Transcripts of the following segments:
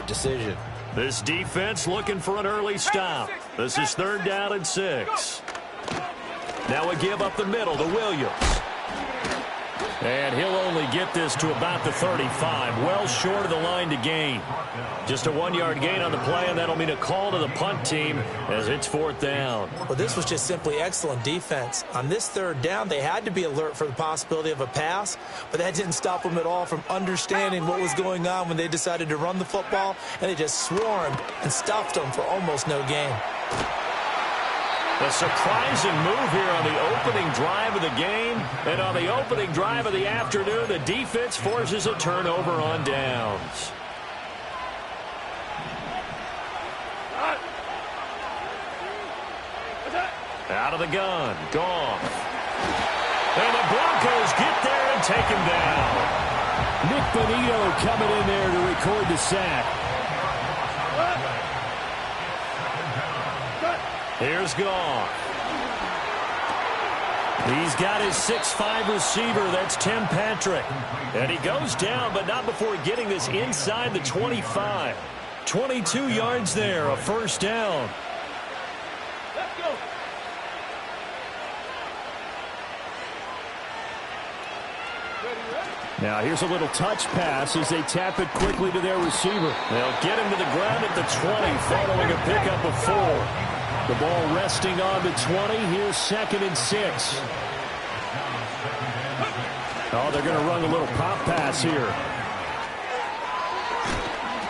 right decision. This defense looking for an early stop. This is 3rd down and 6. Now a give up the middle to Williams. And he'll only get this to about the 35, well short of the line to gain. Just a 1-yard gain on the play, and that'll mean a call to the punt team as it's 4th down. Well, this was just simply excellent defense. On this 3rd down, they had to be alert for the possibility of a pass, but that didn't stop them at all from understanding what was going on when they decided to run the football, and they just swarmed and stuffed them for almost no gain. A surprising move here on the opening drive of the game. And on the opening drive of the afternoon, the defense forces a turnover on downs. Out of the gun, Goff. And the Broncos get there and take him down. Nick Bonito coming in there to record the sack. Here's Goff. He's got his 6'5" receiver. That's Tim Patrick. And he goes down, but not before getting this inside the 25. 22 yards there, a 1st down. Let's go. Now here's a little touch pass as they tap it quickly to their receiver. They'll get him to the ground at the 20 following a pickup of 4. The ball resting on the 20. Here's 2nd and 6. Oh, they're going to run a little pop pass here.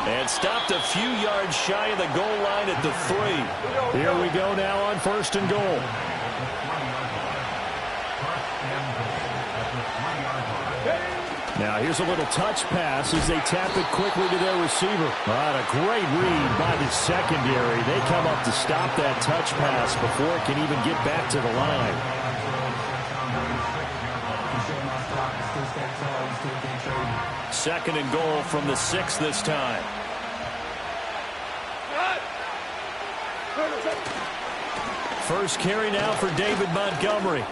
And stopped a few yards shy of the goal line at the 3. Here we go now on 1st and goal. Now here's a little touch pass as they tap it quickly to their receiver. A great read by the secondary. They come up to stop that touch pass before it can even get back to the line. Second and goal from the 6 this time. First carry now for David Montgomery.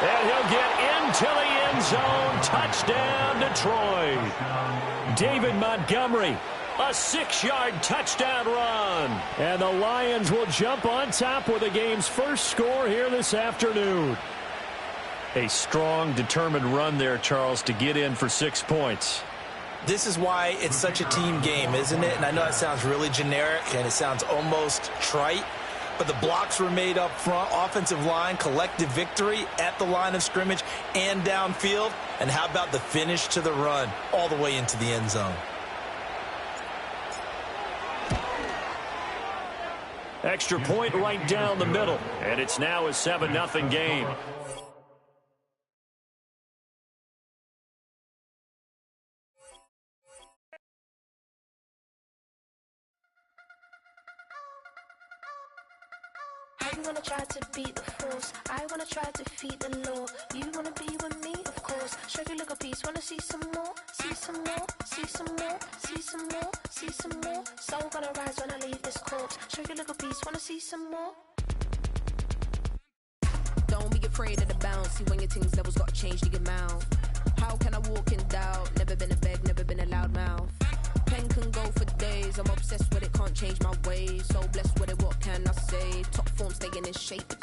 And he'll get into the end zone. Touchdown, Detroit. David Montgomery, a 6-yard touchdown run. And the Lions will jump on top with the game's first score here this afternoon. A strong, determined run there, Charles, to get in for 6 points. This is why it's such a team game, isn't it? And I know that sounds really generic, and it sounds almost trite. But the blocks were made up front, offensive line, collective victory at the line of scrimmage and downfield. And how about the finish to the run all the way into the end zone? Extra point right down the middle. And it's now a 7-0 game. I wanna try to beat the force. I wanna try to defeat the law. You wanna be with me, of course. Show you a little piece. Wanna see some more? See some more? See some more? See some more? See some more? Soul gonna rise when I leave this corpse. Show you a little piece. Wanna see some more? Don't be afraid of the bounce. See when your things levels gotta change to your mouth. How can I walk in doubt? Never been a beg, never been a loud mouth. Pen can go for days. I'm obsessed with it, can't change my ways. So blessed with it, what can I say? Top form staying in shape.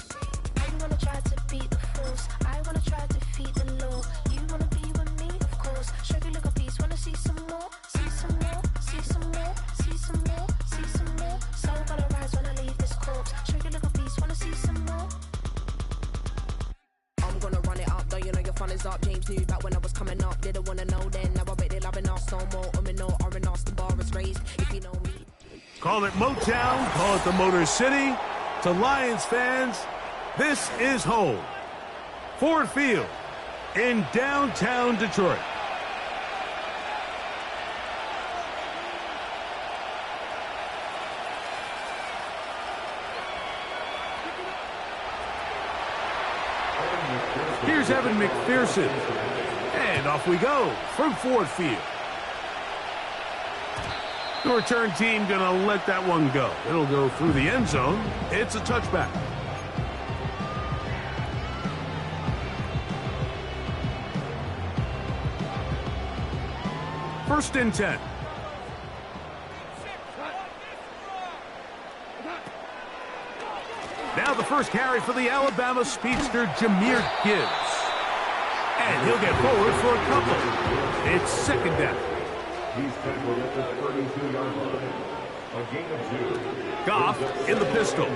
I wanna try to beat the force. I wanna try to defeat the law. You wanna be with me, of course. Show you a little piece. Wanna see some more? See some more? See some more? See some more? See some more? Soul gonna rise when I leave this corpse. Show you a little piece. Wanna see some more? I'm gonna run it up, though you know your fun is up. James knew back when I was coming up. Didn't wanna know then. Now I bet they're loving us no more. No, R&R, the bar is raised. If you know me. Call it Motown, call it the Motor City. To Lions fans, this is home. Ford Field in downtown Detroit. Here's Evan McPherson. And off we go from Ford Field. The return team going to let that one go. It'll go through the end zone. It's a touchback. First and 10. the first carry for the Alabama speedster, Jahmyr Gibbs. And he'll get forward for a couple. It's second down. He's tackled at the 32-yard line. A gain of 2. Goff in the pistol.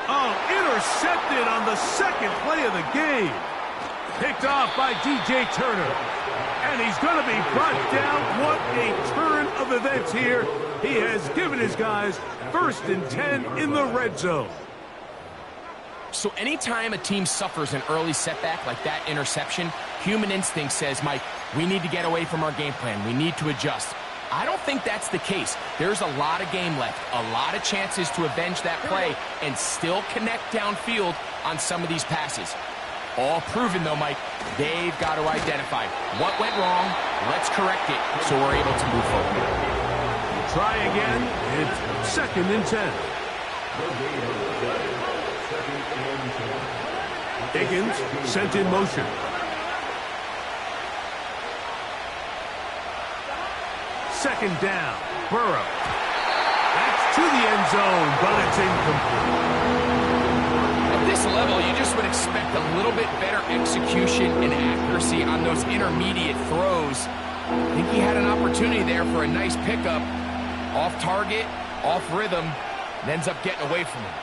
Oh, intercepted on the second play of the game. Picked off by DJ Turner. And he's going to be brought down. What a turn of events here. He has given his guys 1st and 10 in the red zone. So anytime a team suffers an early setback like that interception, human instinct says, Mike, we need to get away from our game plan. We need to adjust. I don't think that's the case. There's a lot of game left, a lot of chances to avenge that play and still connect downfield on some of these passes. All proven, though, Mike. They've got to identify what went wrong. Let's correct it so we're able to move forward. Try again. It's 2nd and 10. Higgins sent in motion. Second down. Burrow. That's to the end zone, but it's incomplete. At this level, you just would expect a little bit better execution and accuracy on those intermediate throws. I think he had an opportunity there for a nice pickup. Off target, off rhythm, and ends up getting away from him.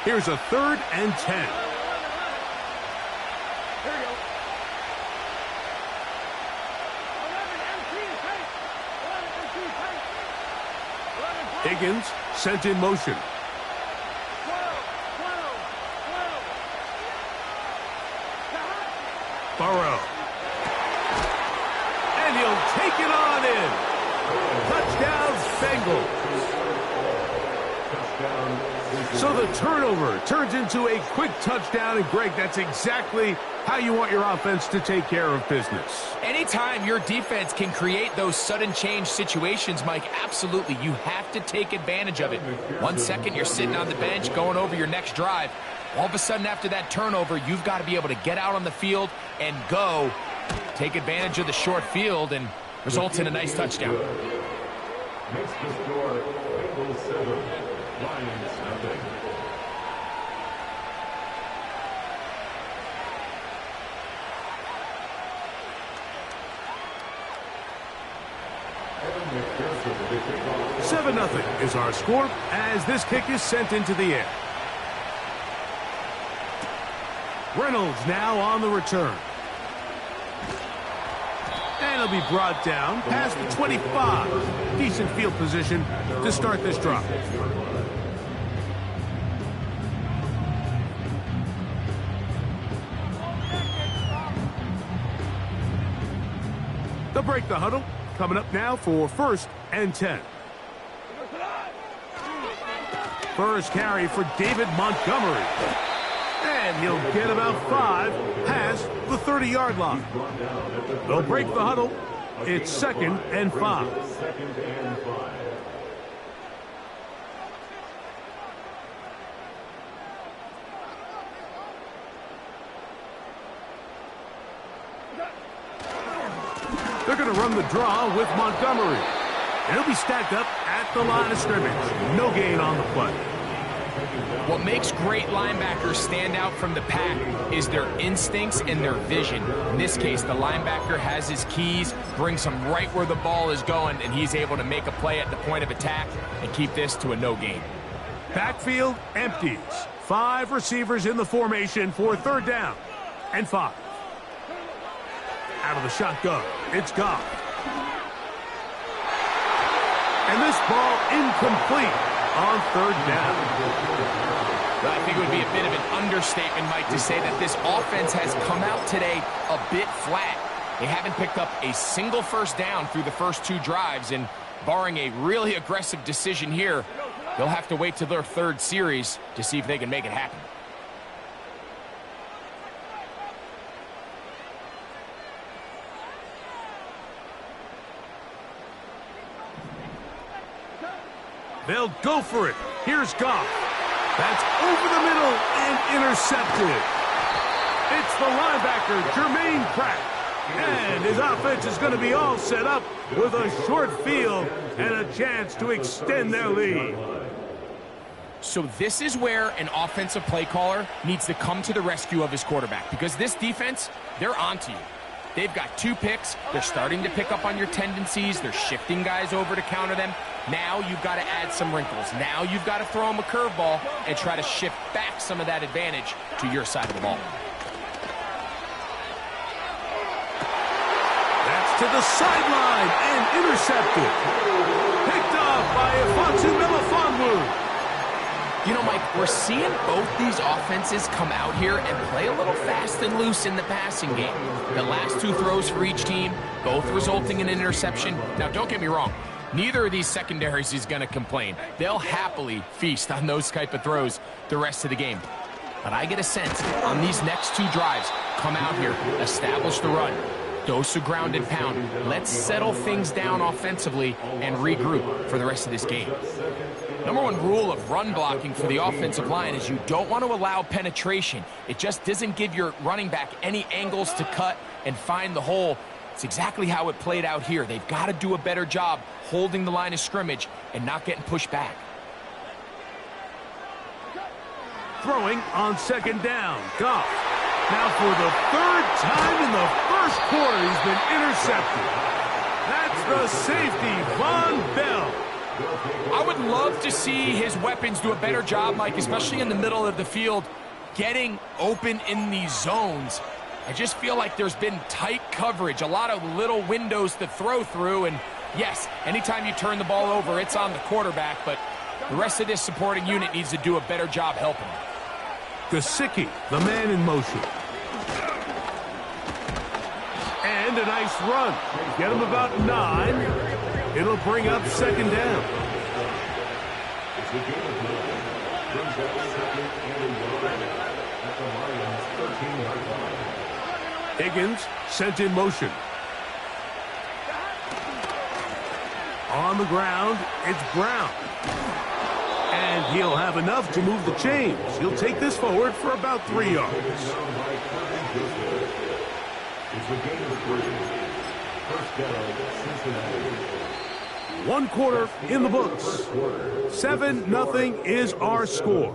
Here's a 3rd and 10. Higgins sent in motion. Burrow. And he'll take it on in. Touchdown, Bengals. So the turnover turns into a quick touchdown. And, Greg, that's exactly how you want your offense to take care of business. Anytime your defense can create those sudden change situations, Mike, absolutely, you have to take advantage of it. 1 second, you're sitting on the bench going over your next drive. All of a sudden, after that turnover, you've got to be able to get out on the field and go. Take advantage of the short field and results in a nice touchdown. Makes the score Bengals 7, Lions nothing. Seven 0 is our score as this kick is sent into the air. Reynolds now on the return. And he'll be brought down past the 25. Decent field position to start this drive. They'll break the huddle. Coming up now for 1st and 10. First carry for David Montgomery. And he'll get about 5 past the 30-yard line. They'll break the huddle. It's 2nd and 5. They're going to run the draw with Montgomery. And he'll be stacked up at the line of scrimmage. No gain on the play. What makes great linebackers stand out from the pack is their instincts and their vision. In this case, the linebacker has his keys, brings him right where the ball is going, and he's able to make a play at the point of attack and keep this to a no gain. Backfield empties. 5 receivers in the formation for 3rd down and 5. Out of the shotgun, it's Goff. And this ball incomplete on 3rd down. I think it would be a bit of an understatement, Mike, to say that this offense has come out today a bit flat. They haven't picked up a single first down through the first 2 drives, and barring a really aggressive decision here, they'll have to wait to their 3rd series to see if they can make it happen. They'll go for it. Here's Goff. That's over the middle and intercepted. It's the linebacker, Jermaine Pratt. And his offense is going to be all set up with a short field and a chance to extend their lead. So this is where an offensive play caller needs to come to the rescue of his quarterback, because this defense, they're onto you. They've got 2 picks. They're starting to pick up on your tendencies. They're shifting guys over to counter them. Now you've got to add some wrinkles. Now you've got to throw them a curveball and try to shift back some of that advantage to your side of the ball. That's to the sideline and intercepted. Picked up by Afonso Melifonwu. You know, Mike, we're seeing both these offenses come out here and play a little fast and loose in the passing game. The last 2 throws for each team, both resulting in an interception. Now, don't get me wrong. Neither of these secondaries is going to complain. They'll happily feast on those type of throws the rest of the game. But I get a sense on these next 2 drives, come out here, establish the run, dose of ground and pound. Let's settle things down offensively and regroup for the rest of this game. Number 1 rule of run blocking for the offensive line is you don't want to allow penetration. It just doesn't give your running back any angles to cut and find the hole. It's exactly how it played out here. They've got to do a better job holding the line of scrimmage and not getting pushed back. Throwing on 2nd down. Goff. Now for the 3rd time in the first quarter, he's been intercepted. That's the safety, Von Bell. I would love to see his weapons do a better job, Mike, especially in the middle of the field, getting open in these zones. I just feel like there's been tight coverage, a lot of little windows to throw through, and yes, anytime you turn the ball over, it's on the quarterback, but the rest of this supporting unit needs to do a better job helping him. Gesicki, the man in motion. And a nice run. Get him about 9. It'll bring up 2nd down. Higgins sent in motion. On the ground, it's Brown. And he'll have enough to move the chains. He'll take this forward for about 3 yards. It's the game of 3. First down, Cincinnati. 1 quarter in the books. 7-0 is our score.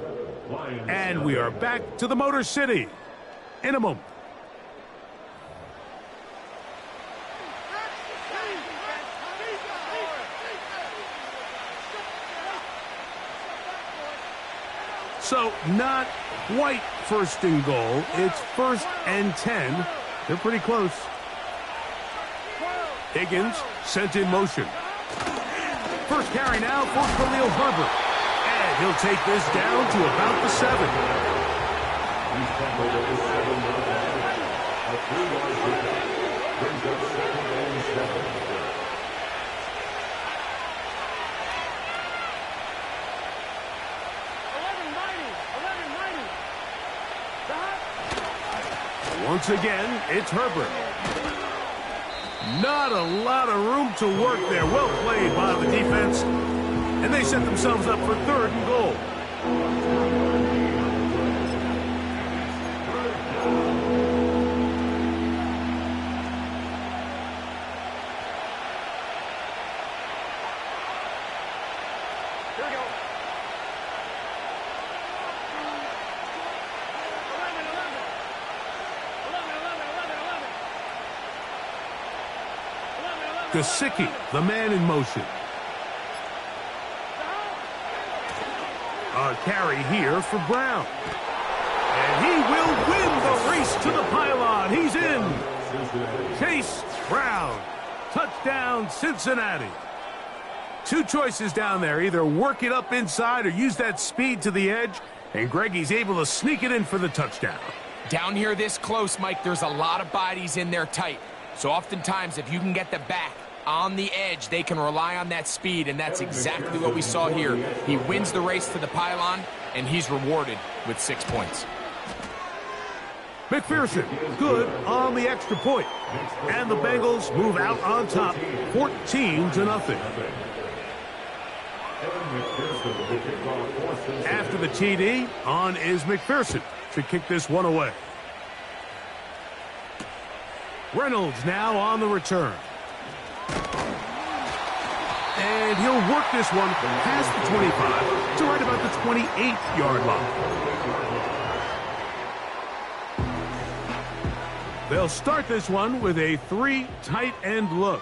And we are back to the Motor City in a moment. So not quite 1st and goal. It's 1st and 10. They're pretty close. Higgins sent in motion. First carry now for Khalil Herbert. And he'll take this down to about the 7. He's tackled at the 7-yard line. A 3-yard pickup brings up 2nd and 7. Once again, it's Herbert. Not a lot of room to work there. Well played by the defense. And they set themselves up for 3rd and goal. Here we go. 11. Gesicki, the man in motion. A carry here for Brown. And he will win the race to the pylon. He's in. Chase Brown. Touchdown, Cincinnati. 2 choices down there. Either work it up inside or use that speed to the edge. And Greggy's able to sneak it in for the touchdown. Down here this close, Mike, there's a lot of bodies in there tight. So oftentimes, if you can get the back on the edge, they can rely on that speed, and that's exactly what we saw here. He wins the race to the pylon, and he's rewarded with 6 points. McPherson, good on the extra point. And the Bengals move out on top, 14-0. After the TD, on is McPherson to kick this one away. Reynolds now on the return. And he'll work this one past the 25 to right about the 28-yard line. They'll start this one with a 3 tight end look.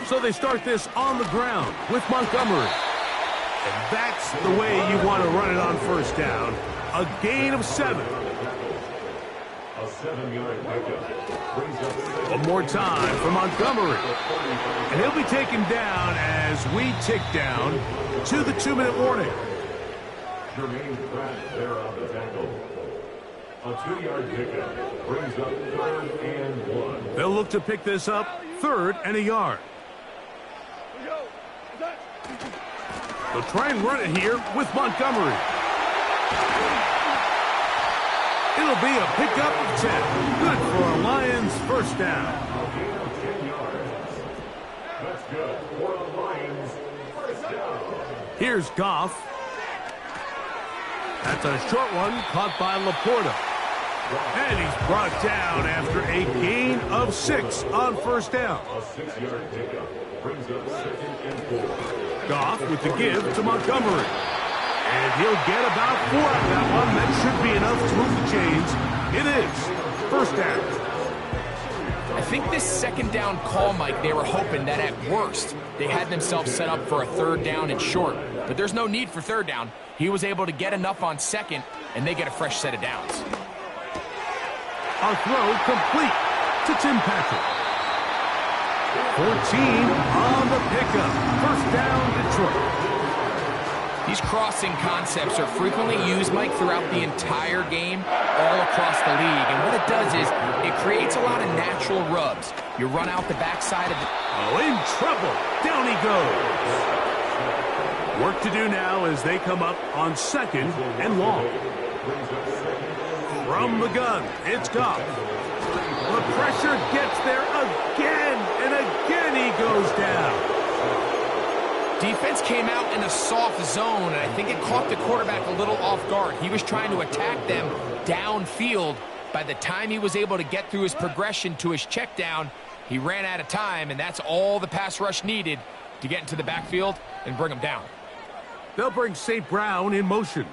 So they start this on the ground with Montgomery. And that's the way you want to run it on first down. A gain of 7. A 7-yard pickup brings up One more time for Montgomery. And he'll be taken down as we tick down to the 2-minute warning. Jermaine Pratt there on the tackle. A 2-yard pickup brings up 3rd and 1. They'll look to pick this up 3rd and a yard. They'll try and run it here with Montgomery. It'll be a pickup of 10. Good for a Lions first down. A gain of 10 yards. That's good for the Lions first down. Here's Goff. That's a short one caught by Laporta. And he's brought down after a gain of 6 on first down. A 6-yard pickup brings up 2nd and 4. Goff with the give to Montgomery. And he'll get about 4 out of that one. That should be enough to move the chains. It is first down. I think this 2nd down call, Mike, they were hoping that at worst they had themselves set up for a 3rd down and short. But there's no need for 3rd down. He was able to get enough on 2nd, and they get a fresh set of downs. A throw complete to Tim Patrick. 14 on the pickup. First down, Detroit. These crossing concepts are frequently used, Mike, throughout the entire game, all across the league. And what it does is it creates a lot of natural rubs. You run out the backside of the... Oh, in trouble. Down he goes. Work to do now as they come up on 2nd and long. From the gun, it's Goff. The pressure gets there again, and again he goes down. Defense came out in a soft zone, and I think it caught the quarterback a little off guard. He was trying to attack them downfield. By the time he was able to get through his progression to his check down, he ran out of time, and that's all the pass rush needed to get into the backfield and bring him down. They'll bring St. Brown in motion.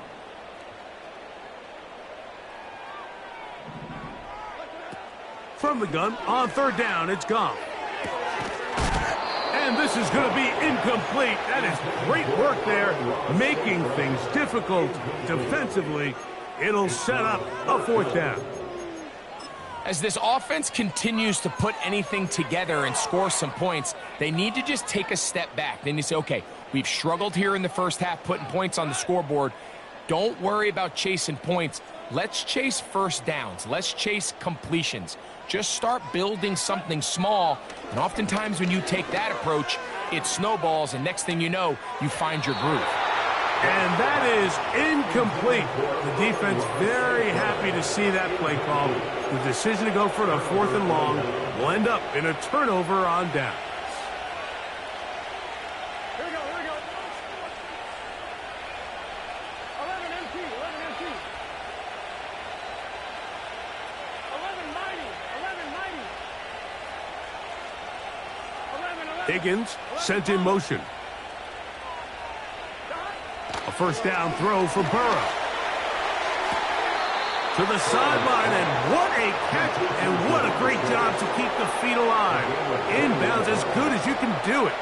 From the gun, on 3rd down, it's Goff. And this is going to be incomplete. That is great work there, making things difficult defensively. It'll set up a 4th down. As this offense continues to put anything together and score some points, they need to just take a step back. Then you say, okay, we've struggled here in the first half putting points on the scoreboard. Don't worry about chasing points. Let's chase first downs. Let's chase completions. Just start building something small, and oftentimes when you take that approach, it snowballs, and next thing you know, you find your groove. And that is incomplete. The defense very happy to see that play call. The decision to go for the 4th and long will end up in a turnover on downs. Here we go, here we go. 11 MT, 11 MT. 11 mighty, 11 mighty. 11. Higgins sent in motion. A first down throw for Burrow. To the sideline, and what a catch, and what a great job to keep the feet alive. Inbounds as good as you can do it.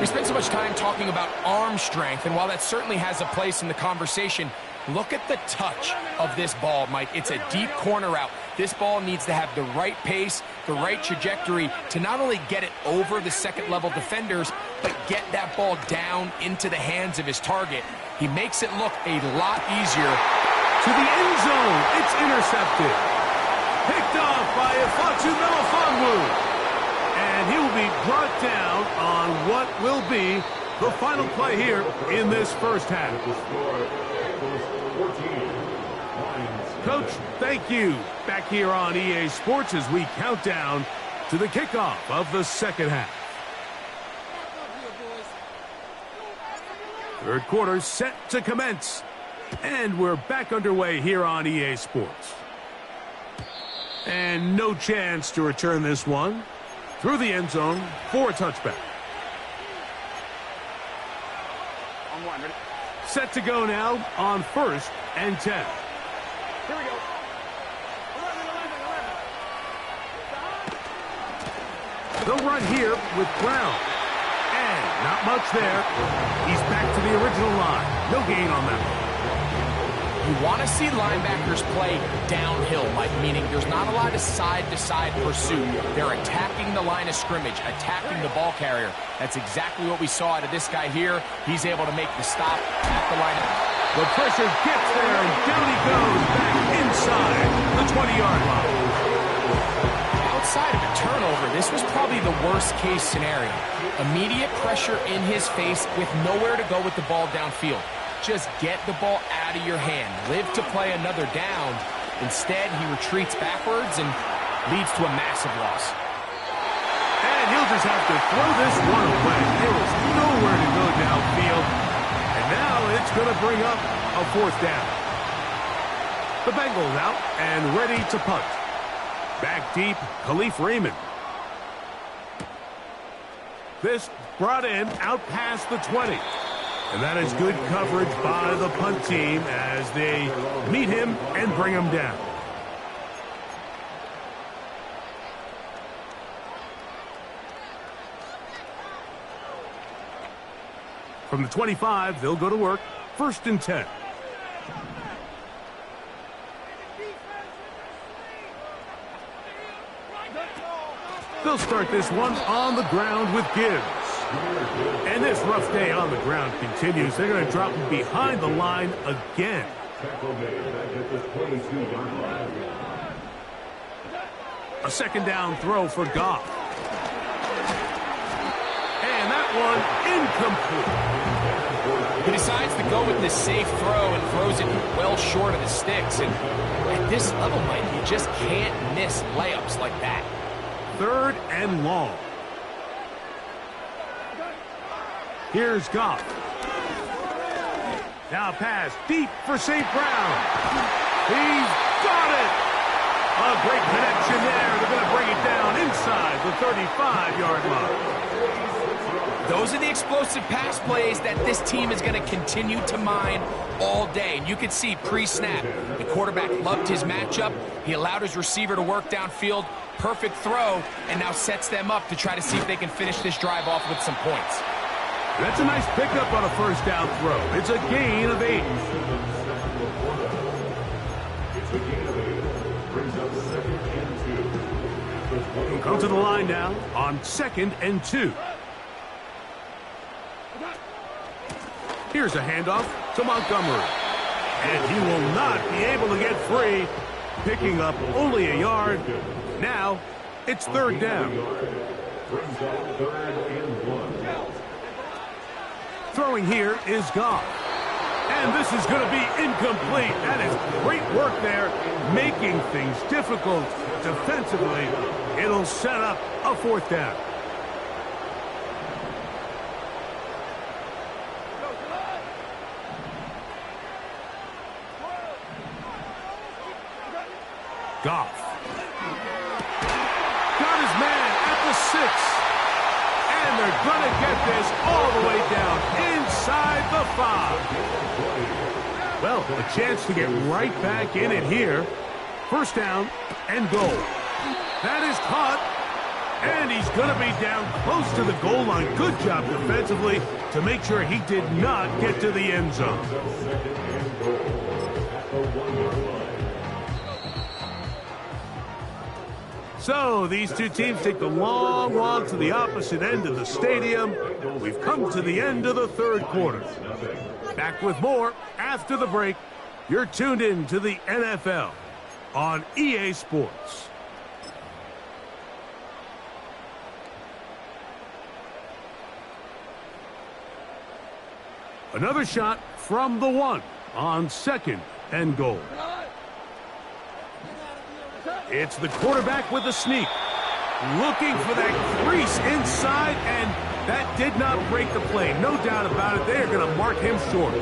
We spent so much time talking about arm strength, and while that certainly has a place in the conversation, look at the touch of this ball, Mike. It's a deep corner route. This ball needs to have the right pace, the right trajectory to not only get it over the second-level defenders, but get that ball down into the hands of his target. He makes it look a lot easier. To the end zone, it's intercepted. Picked off by Ifeatu Melifonwu. And he will be brought down on what will be the final play here in this first half. Coach, thank you. Back here on EA Sports as we count down to the kickoff of the second half. Third quarter set to commence. And we're back underway here on EA Sports. And no chance to return this one through the end zone for a touchback. On one, ready? Set to go now on 1st and 10. Here we go. 11, 11, 11. They'll run here with Brown. And not much there. He's back to the original line. No gain on that one. You want to see linebackers play downhill, Mike, meaning there's not a lot of side-to-side pursuit. They're attacking the line of scrimmage, attacking the ball carrier. That's exactly what we saw out of this guy here. He's able to make the stop at the line. The pressure gets there, and down he goes back inside the 20-yard line. Outside of a turnover, this was probably the worst-case scenario. Immediate pressure in his face with nowhere to go with the ball downfield. Just get the ball out of your hand. Live to play another down. Instead, he retreats backwards and leads to a massive loss. And he'll just have to throw this one away. There was nowhere to go downfield. And now it's going to bring up a 4th down. The Bengals out and ready to punt. Back deep, Khalif Raymond. This brought in out past the 20. And that is good coverage by the punt team as they meet him and bring him down. From the 25, they'll go to work. 1st and 10. They'll start this one on the ground with Gibbs. And this rough day on the ground continues. They're going to drop him behind the line again. A 2nd down throw for Goff. And that one incomplete. He decides to go with this safe throw and throws it well short of the sticks. And at this level, Mike, you just can't miss layups like that. 3rd and long. Here's Goff. Now pass deep for St. Brown. He's got it. A great connection there. They're going to bring it down inside the 35-yard line. Those are the explosive pass plays that this team is going to continue to mine all day. And you can see pre-snap, the quarterback loved his matchup. He allowed his receiver to work downfield. Perfect throw, and now sets them up to try to see if they can finish this drive off with some points. That's a nice pickup on a 1st down throw. It's a gain of 8. He'll come to the line now on 2nd and 2. Here's a handoff to Montgomery. And he will not be able to get free. Picking up only a yard. Now it's 3rd down. Throwing here is Goff. And this is going to be incomplete. That is great work there, making things difficult defensively. It'll set up a 4th down. Goff. Got his man at the 6. And they're going to get this all the way down inside the 5. Well, a chance to get right back in it here. 1st down and goal. That is caught. And he's going to be down close to the goal line. Good job defensively to make sure he did not get to the end zone. So these two teams take the long walk to the opposite end of the stadium. We've come to the end of the 3rd quarter. Back with more after the break. You're tuned in to the NFL on EA Sports. Another shot from the 1 on 2nd and goal. It's the quarterback with the sneak. Looking for that crease inside, and that did not break the play. No doubt about it. They are going to mark him short.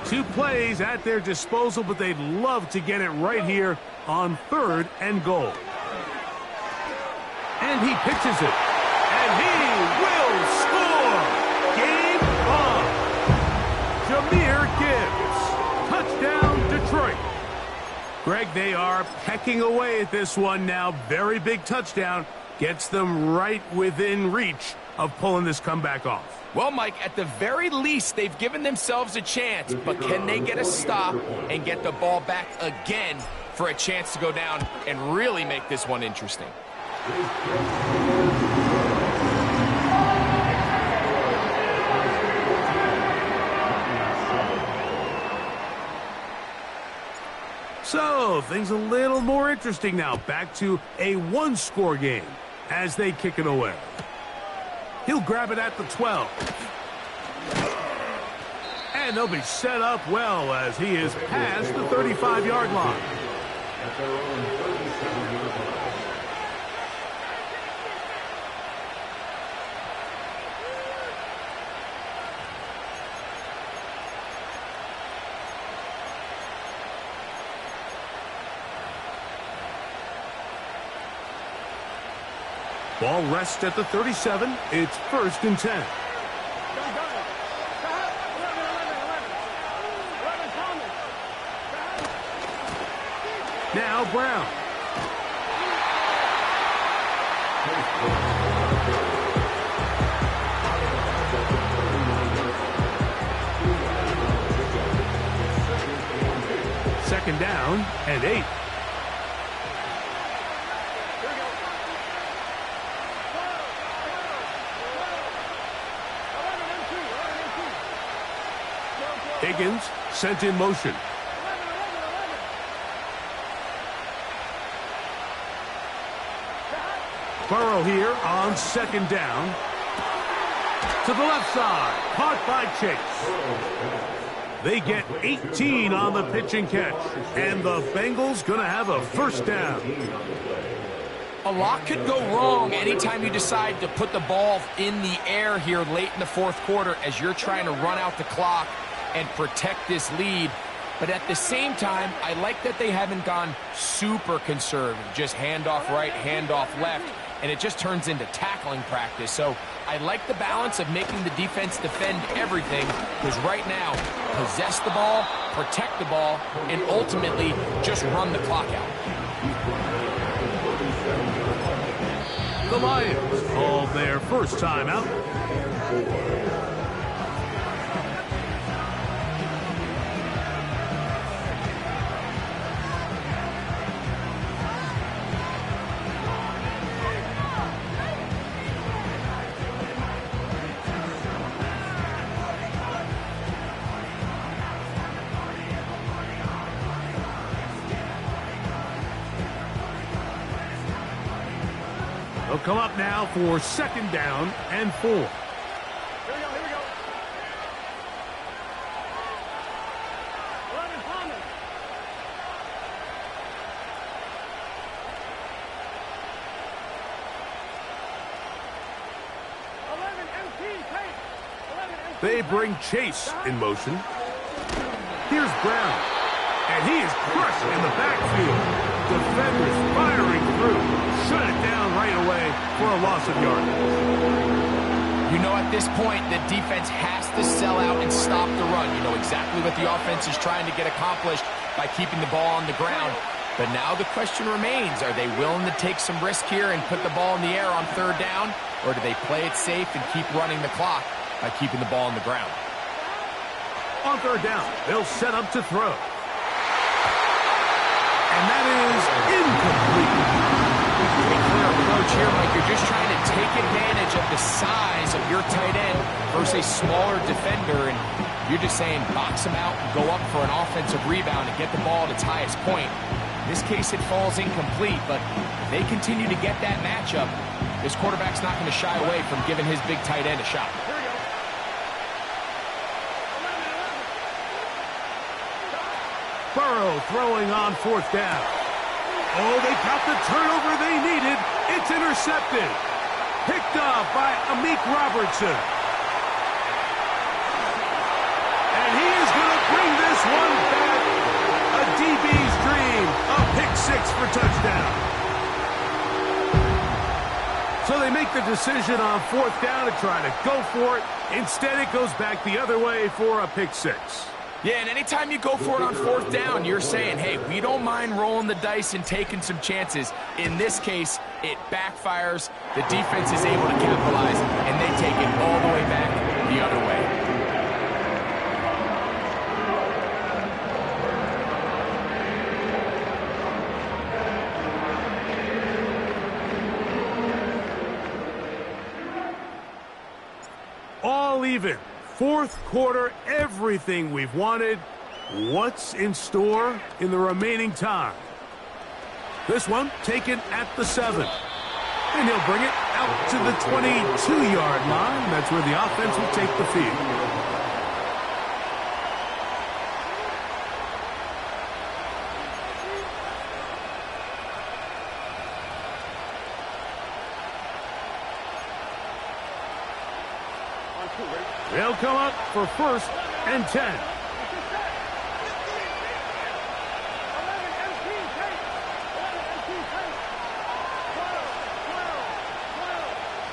2 plays at their disposal, but they'd love to get it right here on 3rd and goal. And he pitches it. And he will score! Game on! Jahmyr Gibbs. Touchdown, Detroit. Greg, they are pecking away at this one now. Very big touchdown. Gets them right within reach of pulling this comeback off. Well, Mike, at the very least, they've given themselves a chance, but can they get a stop and get the ball back again for a chance to go down and really make this one interesting? So, things a little more interesting now. Back to a 1-score game as they kick it away. He'll grab it at the 12. And they'll be set up well as he is past the 35-yard line. At their own 37-yard line. Ball rests at the 37. It's 1st and 10. Now Brown. Second down and 8. Higgins sent in motion. Burrow here on 2nd down. To the left side. Caught by Chase. They get 18 on the pitch and catch. And the Bengals going to have a 1st down. A lot could go wrong anytime you decide to put the ball in the air here late in the 4th quarter as you're trying to run out the clock and protect this lead. But at the same time, I like that they haven't gone super conservative. Just handoff right, handoff left, and it just turns into tackling practice. So I like the balance of making the defense defend everything, because right now, possess the ball, protect the ball, and ultimately just run the clock out. The Lions called their first timeout. They'll come up now for 2nd down and 4. Here we go. 11 Thomas. 11 MT, Chase. 11 MT. They bring Chase in motion. Here's Brown. And he is crushed in the backfield. Defenders firing through. Shut it down right away for a loss of yardage. You know, at this point, the defense has to sell out and stop the run. You know exactly what the offense is trying to get accomplished by keeping the ball on the ground. But now the question remains, are they willing to take some risk here and put the ball in the air on 3rd down? Or do they play it safe and keep running the clock by keeping the ball on the ground? On 3rd down, they'll set up to throw. And that is incomplete. Pretty clear approach here, Mike. You're just trying to take advantage of the size of your tight end versus a smaller defender, and you're just saying box him out and go up for an offensive rebound and get the ball at its highest point. In this case, it falls incomplete, but if they continue to get that matchup, this quarterback's not going to shy away from giving his big tight end a shot. Burrow throwing on 4th down. Oh, they got the turnover they needed. It's intercepted. Picked up by Amik Robertson. And he is going to bring this one back. A DB's dream. A pick six for touchdown. So they make the decision on fourth down to try to go for it. Instead, it goes back the other way for a pick six. Yeah, and anytime you go for it on fourth down, you're saying, hey, we don't mind rolling the dice and taking some chances. In this case, it backfires. The defense is able to capitalize, and they take it all the way back the other way. All even. Fourth quarter, everything we've wanted. What's in store in the remaining time? This one taken at the 7. And he'll bring it out to the 22-yard line. That's where the offense will take the field. They'll come up for 1st and 10.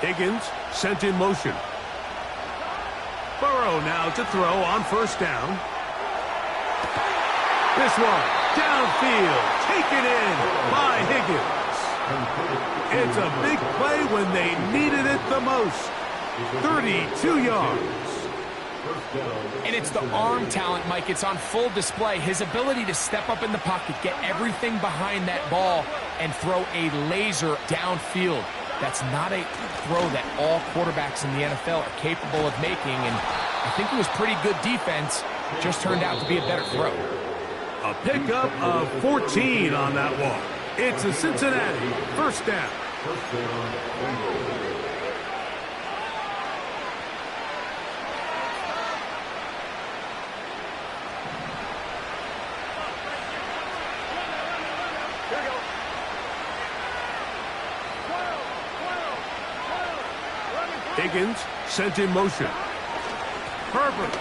Higgins sent in motion. Burrow now to throw on 1st down. This one downfield, taken in by Higgins. It's a big play when they needed it the most. 32 yards. And it's the arm talent, Mike. It's on full display. His ability to step up in the pocket, get everything behind that ball, and throw a laser downfield. That's not a throw that all quarterbacks in the NFL are capable of making, and I think it was pretty good defense. Just turned out to be a better throw. A pickup of 14 on that one. It's a Cincinnati 1st down. Higgins sent in motion. Herbert.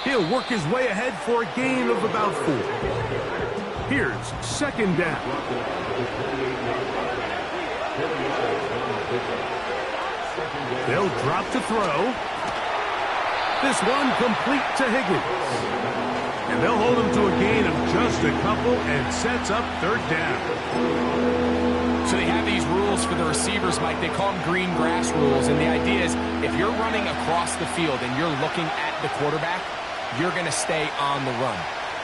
He'll work his way ahead for a gain of about 4. Here's 2nd down. They'll drop to throw. This one complete to Higgins. And they'll hold him to a gain of just a couple and sets up 3rd down. So they have these rules for the receivers, Mike. They call them green grass rules. And the idea is if you're running across the field and you're looking at the quarterback, you're going to stay on the run.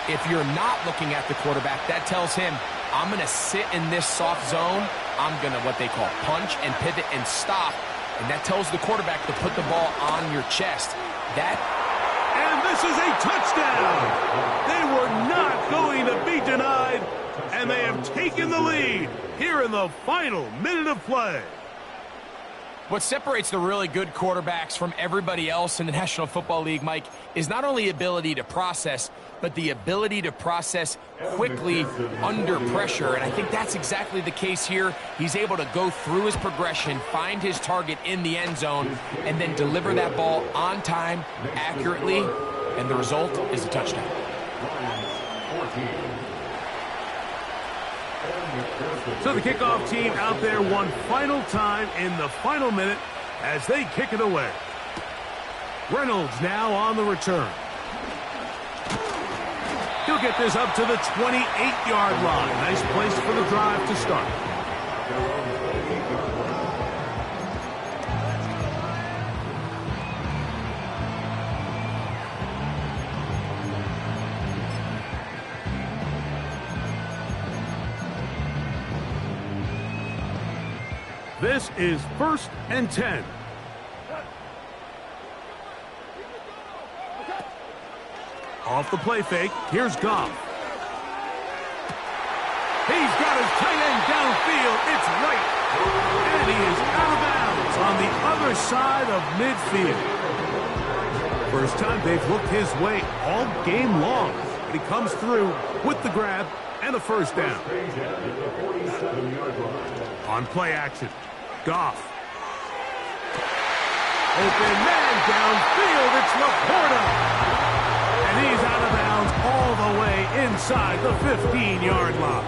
If you're not looking at the quarterback, that tells him, I'm going to sit in this soft zone. I'm going to what they call punch and pivot and stop. And that tells the quarterback to put the ball on your chest. And this is a touchdown. They were not going to be denied. And they have taken the lead here in the final minute of play. What separates the really good quarterbacks from everybody else in the National Football League, Mike, is not only ability to process, but the ability to process quickly under pressure. And I think that's exactly the case here. He's able to go through his progression, find his target in the end zone, and then deliver that ball on time, accurately, and the result is a touchdown. So the kickoff team out there one final time in the final minute as they kick it away. Reynolds now on the return. He'll get this up to the 28-yard line. Nice place for the drive to start. This is 1st and 10. Off the play fake, here's Goff. He's got his tight end downfield. It's right. And he is out of bounds on the other side of midfield. First time they've looked his way all game long. But he comes through with the grab and a 1st down. On play action, Goff. Open man downfield. It's Laporta. And And he's out of bounds all the way inside the 15-yard line.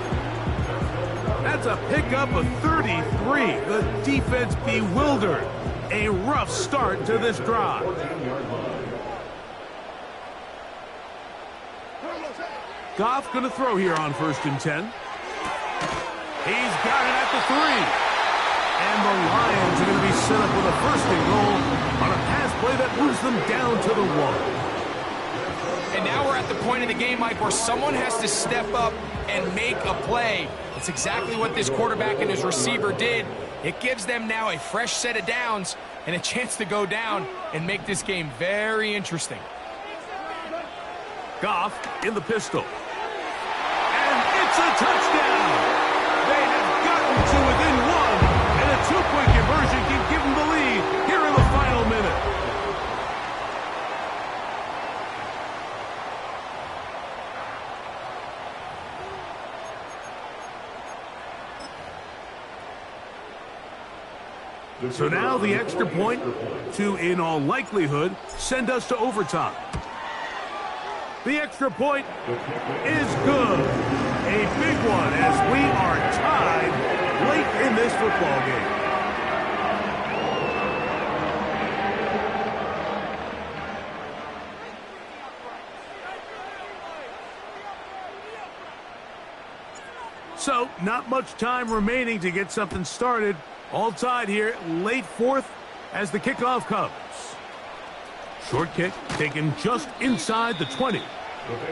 That's a pickup of 33. The defense bewildered. A rough start to this drive. Goff going to throw here on 1st and 10. He's got it at the 3. And the Lions are going to be set up with a 1st and goal on a pass play that moves them down to the 1. And now we're at the point of the game, Mike, where someone has to step up and make a play. It's exactly what this quarterback and his receiver did. It gives them now a fresh set of downs and a chance to go down and make this game very interesting. Goff in the pistol. And it's a touchdown. They have gotten to within 1. And a 2-point conversion can give them the lead here in the final minute. So now the extra point to, in all likelihood, send us to overtime. The extra point is good. A big one as we are tied late in this football game. So, not much time remaining to get something started. All tied here, late 4th as the kickoff comes. Short kick taken just inside the 20.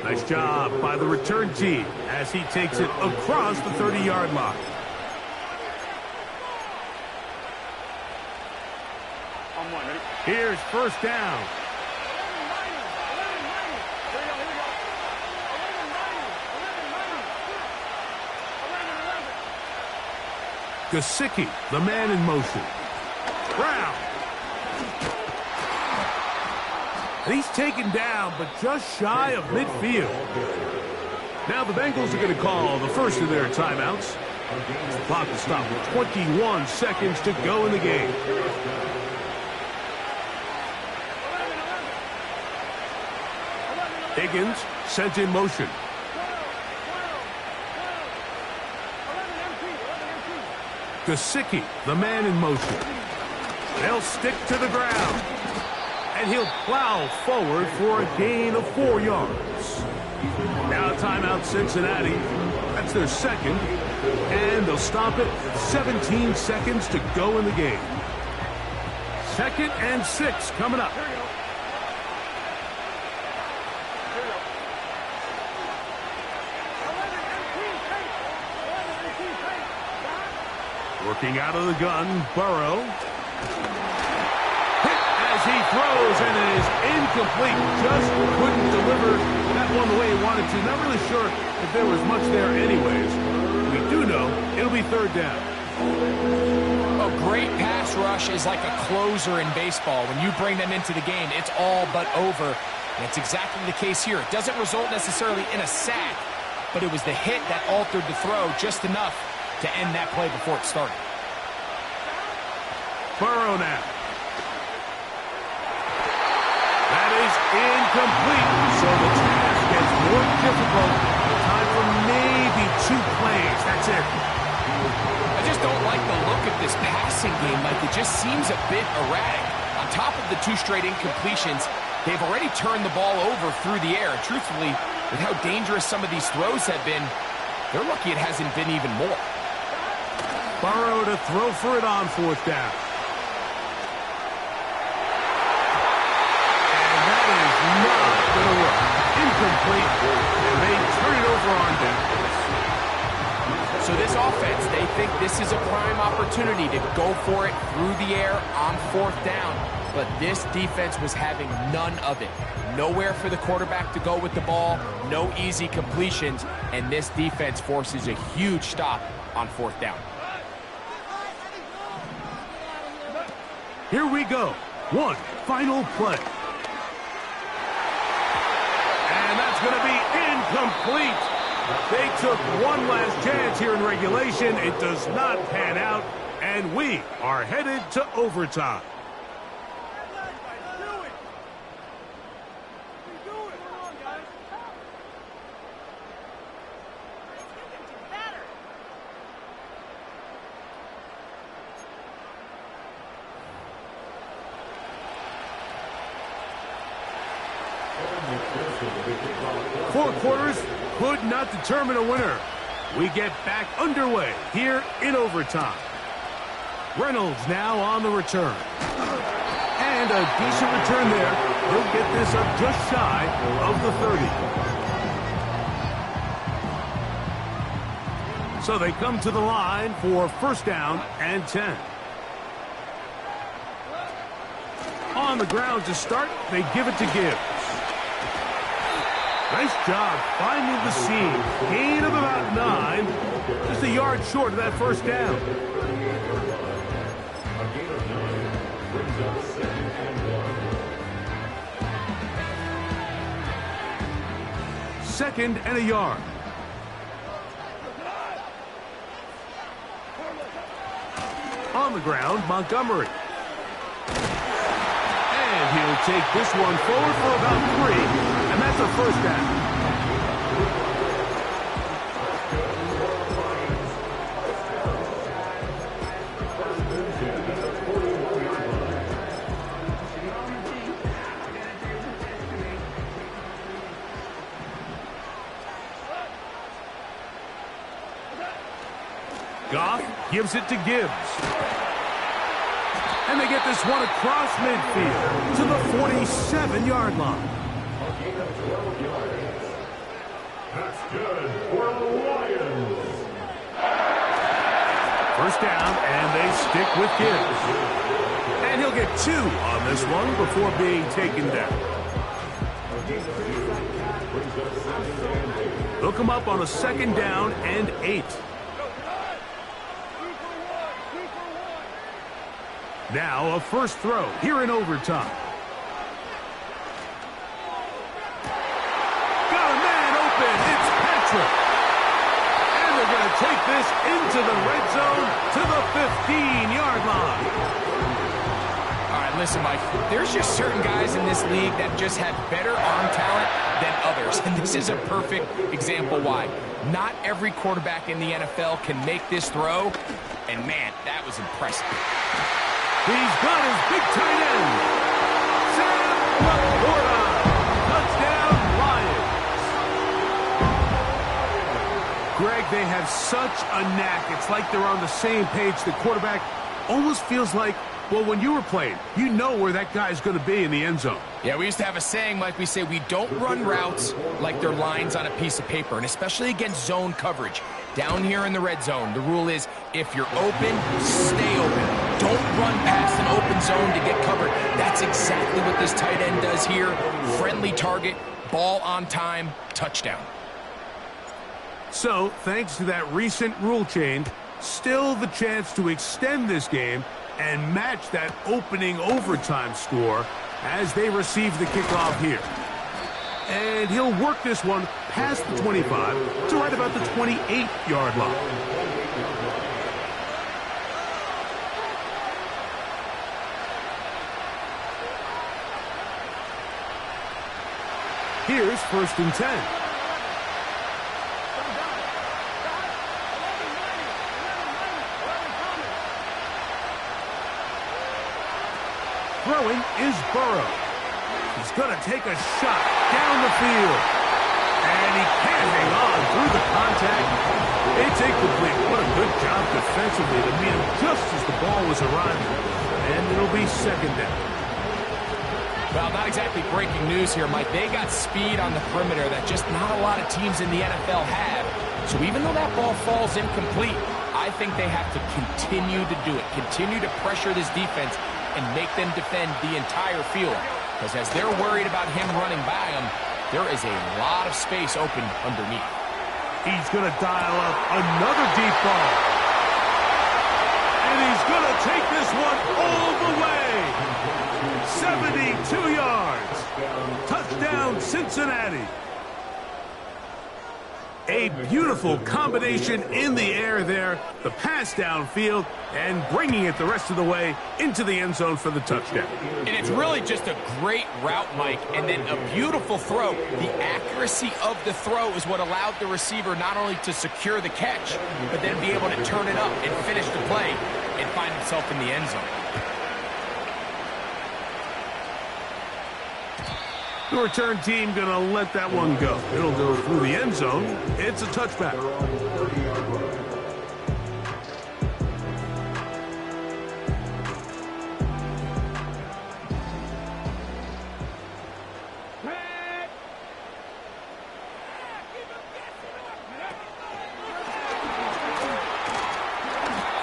Nice job by the return team as he takes it across the 30-yard line. Here's 1st down. Gesicki, the man in motion. Brown. And he's taken down, but just shy of midfield. Now the Bengals are going to call the first of their timeouts. The clock will stop with 21 seconds to go in the game. Higgins sent in motion. Gesicki, the man in motion. They'll stick to the ground. And he'll plow forward for a gain of 4 yards. Now timeout Cincinnati. That's their second. And they'll stop it with 17 seconds to go in the game. 2nd and 6 coming up. Working out of the gun, Burrow. Hit as he throws, and it is incomplete. Just couldn't deliver that one the way he wanted to. Not really sure if there was much there anyways. We do know it'll be 3rd down. A great pass rush is like a closer in baseball. When you bring them into the game, it's all but over. And it's exactly the case here. It doesn't result necessarily in a sack, but it was the hit that altered the throw just enough to end that play before it started. Burrow now. That is incomplete. So the task gets more difficult. Time for maybe 2 plays. That's it. I just don't like the look of this passing game. Like, it just seems a bit erratic. On top of the 2 straight incompletions, they've already turned the ball over through the air. Truthfully, with how dangerous some of these throws have been, they're lucky it hasn't been even more. Burrow to throw for it on 4th down. And that is not going to work. Incomplete, and they turn it over on downs. So this offense, they think this is a prime opportunity to go for it through the air on 4th down. But this defense was having none of it. Nowhere for the quarterback to go with the ball, no easy completions, and this defense forces a huge stop on 4th down. Here we go. One final play. And that's going to be incomplete. They took one last chance here in regulation. It does not pan out, and we are headed to overtime. 4 quarters could not determine a winner. We get back underway here in overtime. Reynolds now on the return. And a decent return there. He'll get this up just shy of the 30. So they come to the line for first down and 10. On the ground to start, they give it to Gibbs. Nice job finding the seam. Gain of about 9. Just a yard short of that first down. Second and a yard. On the ground, Montgomery. And he'll take this one forward for about 3, and that's a first down. Goff gives it to Gibbs. And they get this one across midfield to the 47-yard line. That's good for the Lions. First down, and they stick with Gibbs. And he'll get 2 on this one before being taken down. They'll come up on a second down and 8. Now a first throw here in overtime. Got a man open. It's Patrick. And they're going to take this into the red zone to the 15-yard line. All right, listen, Mike, there's just certain guys in this league that just have better arm talent than others. And this is a perfect example why. Not every quarterback in the NFL can make this throw. And, man, that was impressive. He's got his big tight end. Sam Laporta. Touchdown, Lions. Greg, they have such a knack. It's like they're on the same page. The quarterback almost feels like, well, when you were playing, you know where that guy's going to be in the end zone. Yeah, we used to have a saying, Mike, we say we don't run routes like they're lines on a piece of paper, and especially against zone coverage. Down here in the red zone, the rule is if you're open, stay open. Don't run past an open zone to get covered. That's exactly what this tight end does here. Friendly target, ball on time, touchdown. So, thanks to that recent rule change, still the chance to extend this game and match that opening overtime score as they receive the kickoff here. And he'll work this one past the 25 to right about the 28-yard line. Here's first and 10. Throwing is Burrow. He's going to take a shot down the field. And he can't hang on through the contact. It's incomplete. What a good job defensively to meet him just as the ball was arriving. And it'll be second down. Well, not exactly breaking news here, Mike. They got speed on the perimeter that just not a lot of teams in the NFL have. So even though that ball falls incomplete, I think they have to continue to do it. Continue to pressure this defense and make them defend the entire field. Because as they're worried about him running by them, there is a lot of space open underneath. He's going to dial up another deep ball. And he's going to take this one all the way. 72 yards. Touchdown, Cincinnati. A beautiful combination in the air there. The pass downfield and bringing it the rest of the way into the end zone for the touchdown. And it's really just a great route, Mike, and then a beautiful throw. The accuracy of the throw is what allowed the receiver not only to secure the catch, but then be able to turn it up and finish the play and find himself in the end zone. The return team going to let that one go. It'll go through the end zone. It's a touchback.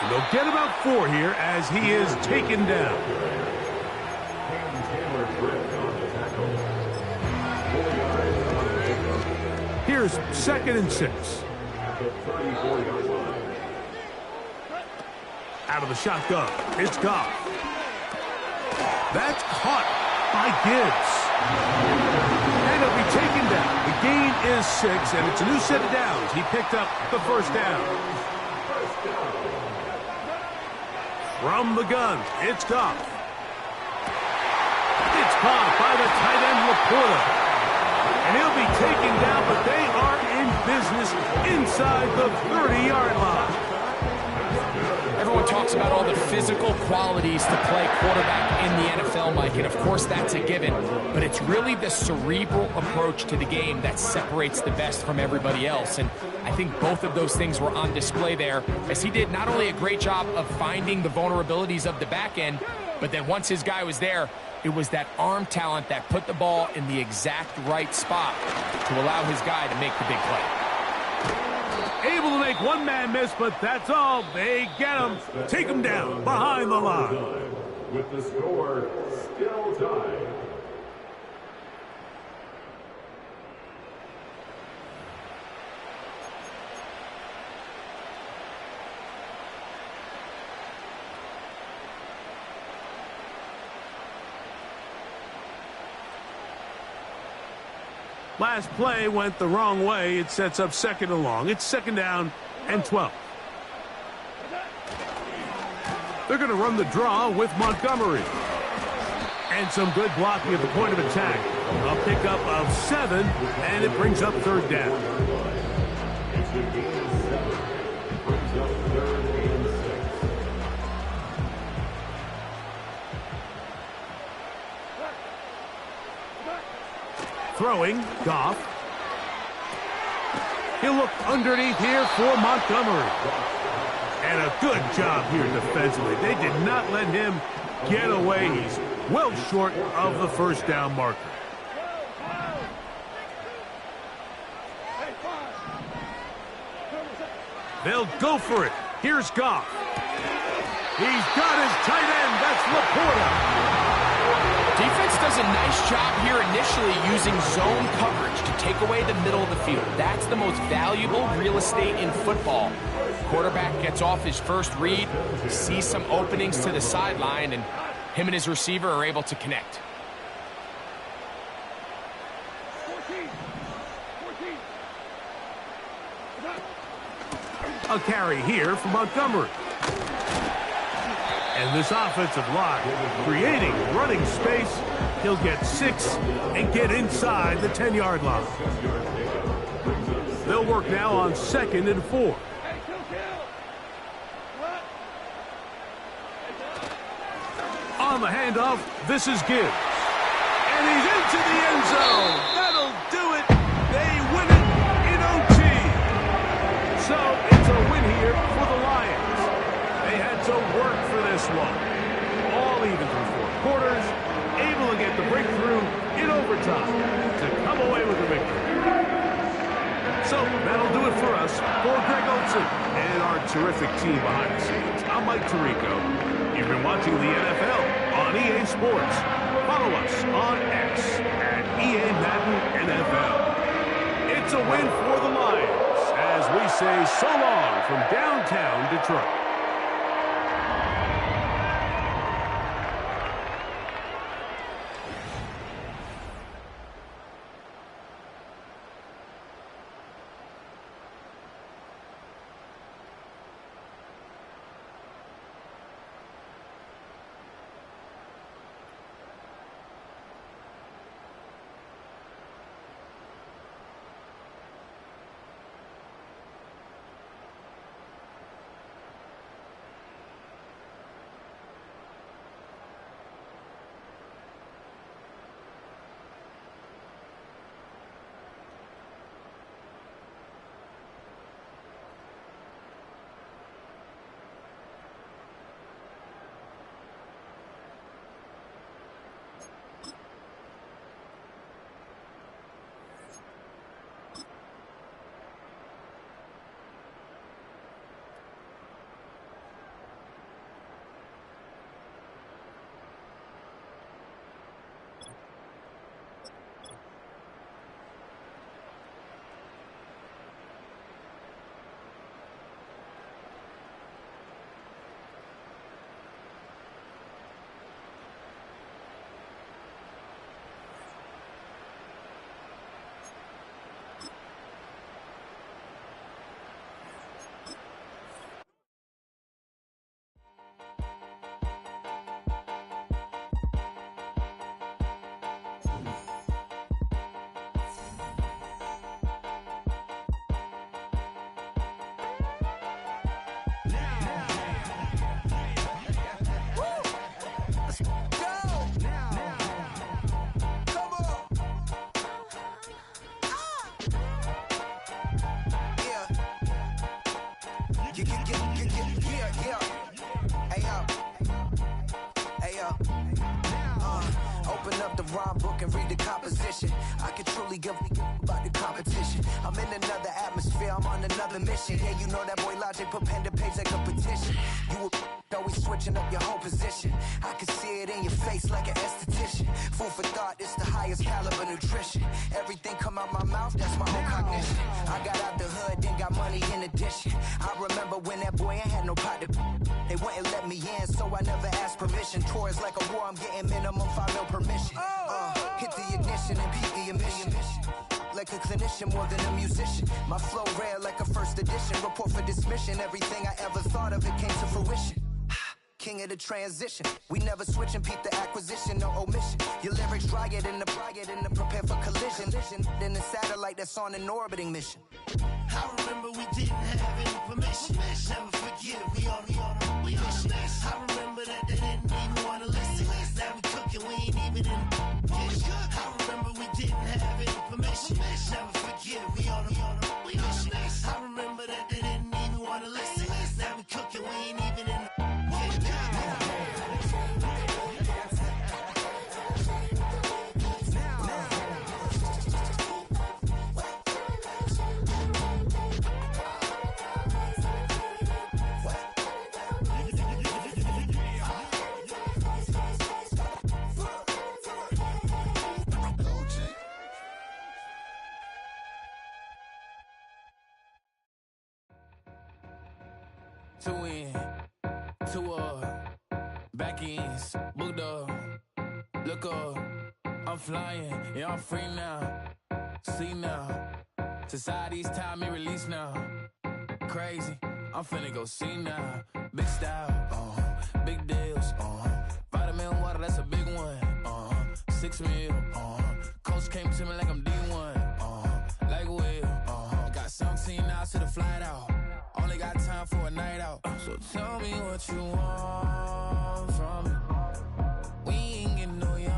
And they'll get about 4 here as he is taken down. Here's 2nd and 6. Out of the shotgun, it's Goff. That's caught by Gibbs. And he'll be taken down. The gain is 6, and it's a new set of downs. He picked up the first down. From the gun, it's Goff. It's caught by the tight end, Laporta. And he'll be taken down, but they are in business inside the 30-yard line. Everyone talks about all the physical qualities to play quarterback in the NFL, Mike, and of course that's a given. But it's really the cerebral approach to the game that separates the best from everybody else. And I think both of those things were on display there, as he did not only a great job of finding the vulnerabilities of the back end, but then once his guy was there, it was that arm talent that put the ball in the exact right spot to allow his guy to make the big play. Able to make one man miss, but that's all. They get him, take him down behind the line. With the score still tied. Last play went the wrong way. It sets up 2nd and long. It's 2nd down and 12. They're going to run the draw with Montgomery. And some good blocking at the point of attack. A pickup of 7, and it brings up 3rd down. It's a gain of 7. Brings up 3rd and 6. Throwing, Goff. He'll look underneath here for Montgomery. And a good job here defensively. They did not let him get away. He's well short of the first down marker. They'll go for it. Here's Goff. He's got his tight end. That's Laporta. Defense does a nice job here initially using zone coverage to take away the middle of the field. That's the most valuable real estate in football. Quarterback gets off his first read, sees some openings to the sideline, and him and his receiver are able to connect. 14. A carry here for Montgomery. And this offensive line creating running space. He'll get 6 and get inside the 10-yard line. They'll work now on 2nd and 4. On the handoff, this is Gibbs. And he's into the end zone. That'll do it. They win it in OT. So it's a win here for the Lions. They had to work for this one. All even through 4 quarters, able to get the breakthrough in overtime to come away with a victory. So that'll do it for us. For Greg Olson and our terrific team behind the scenes, I'm Mike Tirico. You've been watching the NFL on EA Sports. Follow us on X at EA Madden NFL. It's a win for the Lions as we say so long from downtown Detroit. Yeah. Hey, yo. Open up the rhyme book and read the composition. I can truly give about the competition. I'm in another atmosphere, I'm on another mission. Yeah, you know that boy Logic put pen to page like a petition. You always switching up your whole position. I can see it in your face like an esthetician. Food for thought, it's the highest caliber nutrition. Everything come out my mouth, that's my own cognition. I got out the hood, then got money in addition. I remember when that boy ain't had no pot to. They wouldn't let me in, so I never asked permission. Tours like a war, I'm getting minimum 5 mil permission. Hit the ignition and beat the emission. Like a clinician more than a musician. My flow rare like a first edition. Report for dismission. Everything I ever thought of, it came to fruition. King of the transition. We never switch and peep the acquisition, no omission. Your lyrics dry it in the prepare for collision. Then the satellite that's on an orbiting mission. I remember we didn't have any permission. Never forget we on a mission. I remember that they didn't even want to listen. Now we cooking, we ain't even in the kitchen. I remember we didn't have any permission. Never forget we on a mission. I remember that they didn't even want to listen. Now we cooking, we ain't even in the Two in, two back ends, booked up, look up, I'm flying, yeah, I'm free now, see now, society's time me release now, crazy, I'm finna go see now, big style, big deals, vitamin water, that's a big one, 6 mil, coach came to me like I'm D1, like Will, got 17 hours to the flight out. Only got time for a night out. So tell me what you want from me. We ain't getting no younger.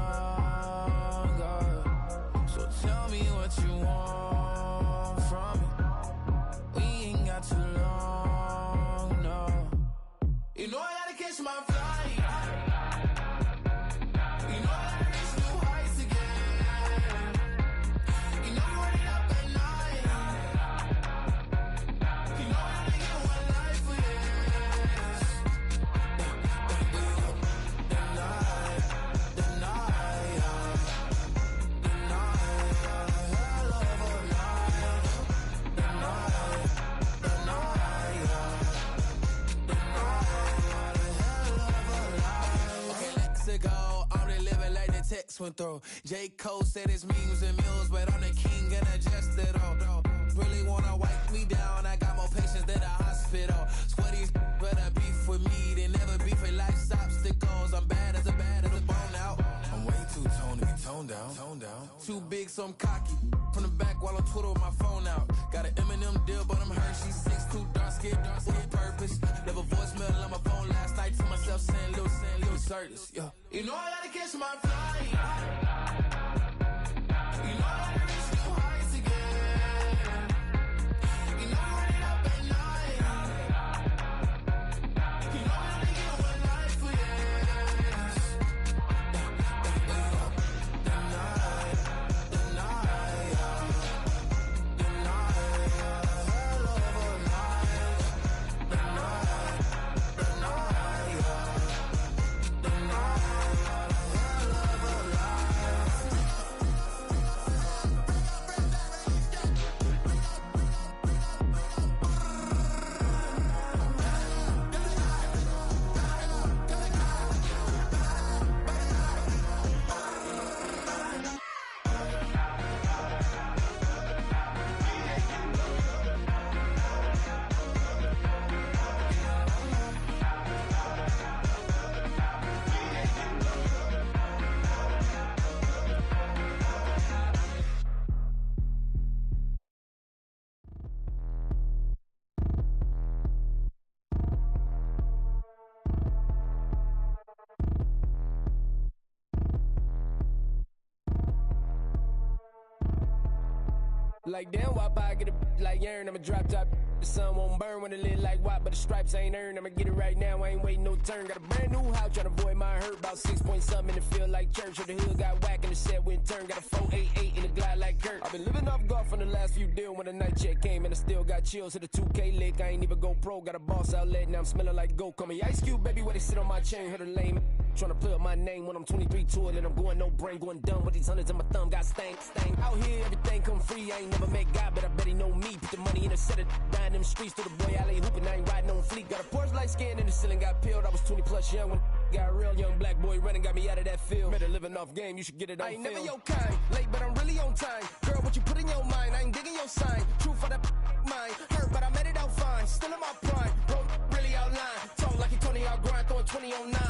So tell me what you want from me. We ain't got too long, no. You know I gotta catch my flight. You know I gotta reach new heights again. You know I'm running up at night. You know I only get one life for this. The night, hell of a night. Okay, let's go. I'm really living like the text went through. J. Cole said it's memes and mules, but I'm the king and adjusted all. Really wanna wipe me down. I got more patience than a hospital. Sweaties better beef with me than never beef with life's obstacles. I'm bad as a bone out. I'm way too toned to be toned down. Too big, so I'm cocky. From the back while on Twitter with my phone out. Got an Eminem deal, but I'm Hershey's 6'2", dark skin, with purpose. Never voicemail on my phone last night to myself saying Lil Curtis. Yeah. You know I gotta catch my flight. You know I gotta reach new heights again. You know I'm running up at night. You know I only get one life for this. The night, hell of a night. The night, Like damn, why I get a like Aaron, I'm a drop top. The sun won't burn when it lit like white, but the stripes ain't earned. I'ma get it right now, I ain't waiting no turn. Got a brand new house, trying to avoid my hurt. About 6 point something in the field like church. Or the hood got whack and the set went turn. Got a 488 in the glide like Kurt. I've been living off golf from the last few deals. When the night check came and I still got chills. Hit a 2K lick, I ain't even go pro. Got a boss outlet, now I'm smelling like gold. Call me Ice Cube, baby, where they sit on my chain. Heard a lame trying to play up my name when I'm 23 to it. And I'm going no brain, going dumb with these hundreds in my thumb. Got stank. Out here, everything come free. I ain't never met God, but I bet he know me. Put the money in a set of dying them streets to the boy alley hooping. I ain't riding on fleek. Got a Porsche light scan in the ceiling, got peeled. I was 20 plus young when got real. Young black boy running, got me out of that field. Better living off game, you should get it on film. I ain't never your kind, late but I'm really on time. Girl, what you put in your mind, I ain't digging your sign. True for that mind, hurt but I made it out fine. Still in my prime, bro, really outline. Talk like you Tony out grind, throwing 20 on 9.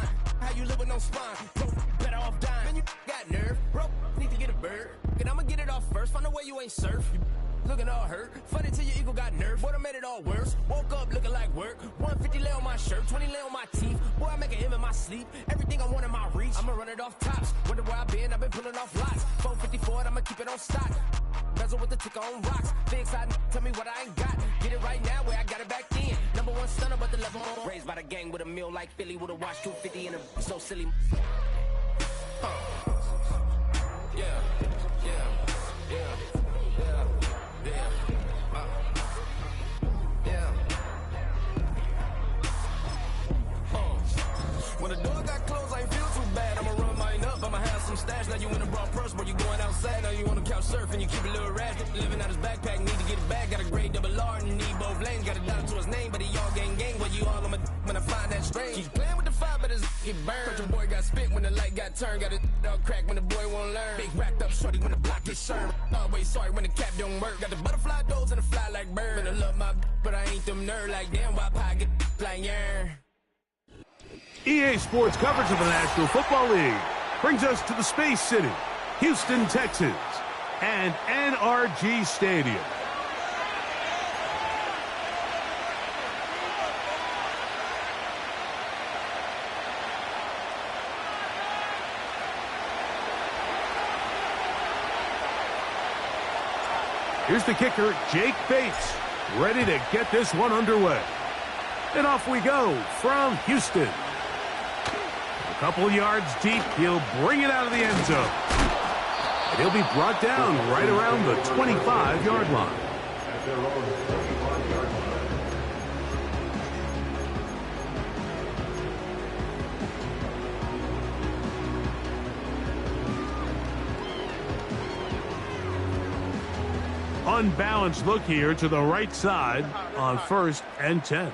How you live with no spine, bro, better off dying. Man, you got nerve, bro, need to get a bird. And I'ma get it off first, find a way you ain't surf. You looking all hurt, funny till your ego got nerfed. Boy, I made it all worse, woke up looking like work. 150 lay on my shirt, 20 lay on my teeth. Boy, I make an M in my sleep, everything I want in my reach. I'ma run it off tops, wonder where I've been pulling off lots. 454, I'ma keep it on stock. Bezel with the ticker on rocks. Big side, tell me what I ain't got. Get it right now where I got it back then. Number one stunner, but the level more. Raised by the gang with a meal like Philly with a watch 250 and a so silly. Yeah. When the door got closed, I ain't feel too bad. I'ma run mine up, I'ma have some stash. Now you in a broad purse, but you going outside. Now you on the couch surfing, you keep a little rash. Living out his backpack, need to get it back. Got a grade double R and need both lanes. Got a dollar to his name, but he all gang. Well, you all on my when I find that strange. He's playing with the fire, but his get burned. But your boy got spit when the light got turned. Got it all crack when the boy won't learn. Big racked up shorty when the block gets shurned. Always sorry when the cap don't work. Got the butterfly doors and the fly like bird. And I love my but I ain't them nerd like damn. Why pie get like yarn? EA Sports coverage of the National Football League brings us to the Space City, Houston, Texas, and NRG Stadium. Here's the kicker, Jake Bates, ready to get this one underway. And off we go from Houston. A couple yards deep, he'll bring it out of the end zone. And he'll be brought down right around the 25-yard line. Unbalanced look here to the right side on 1st and 10.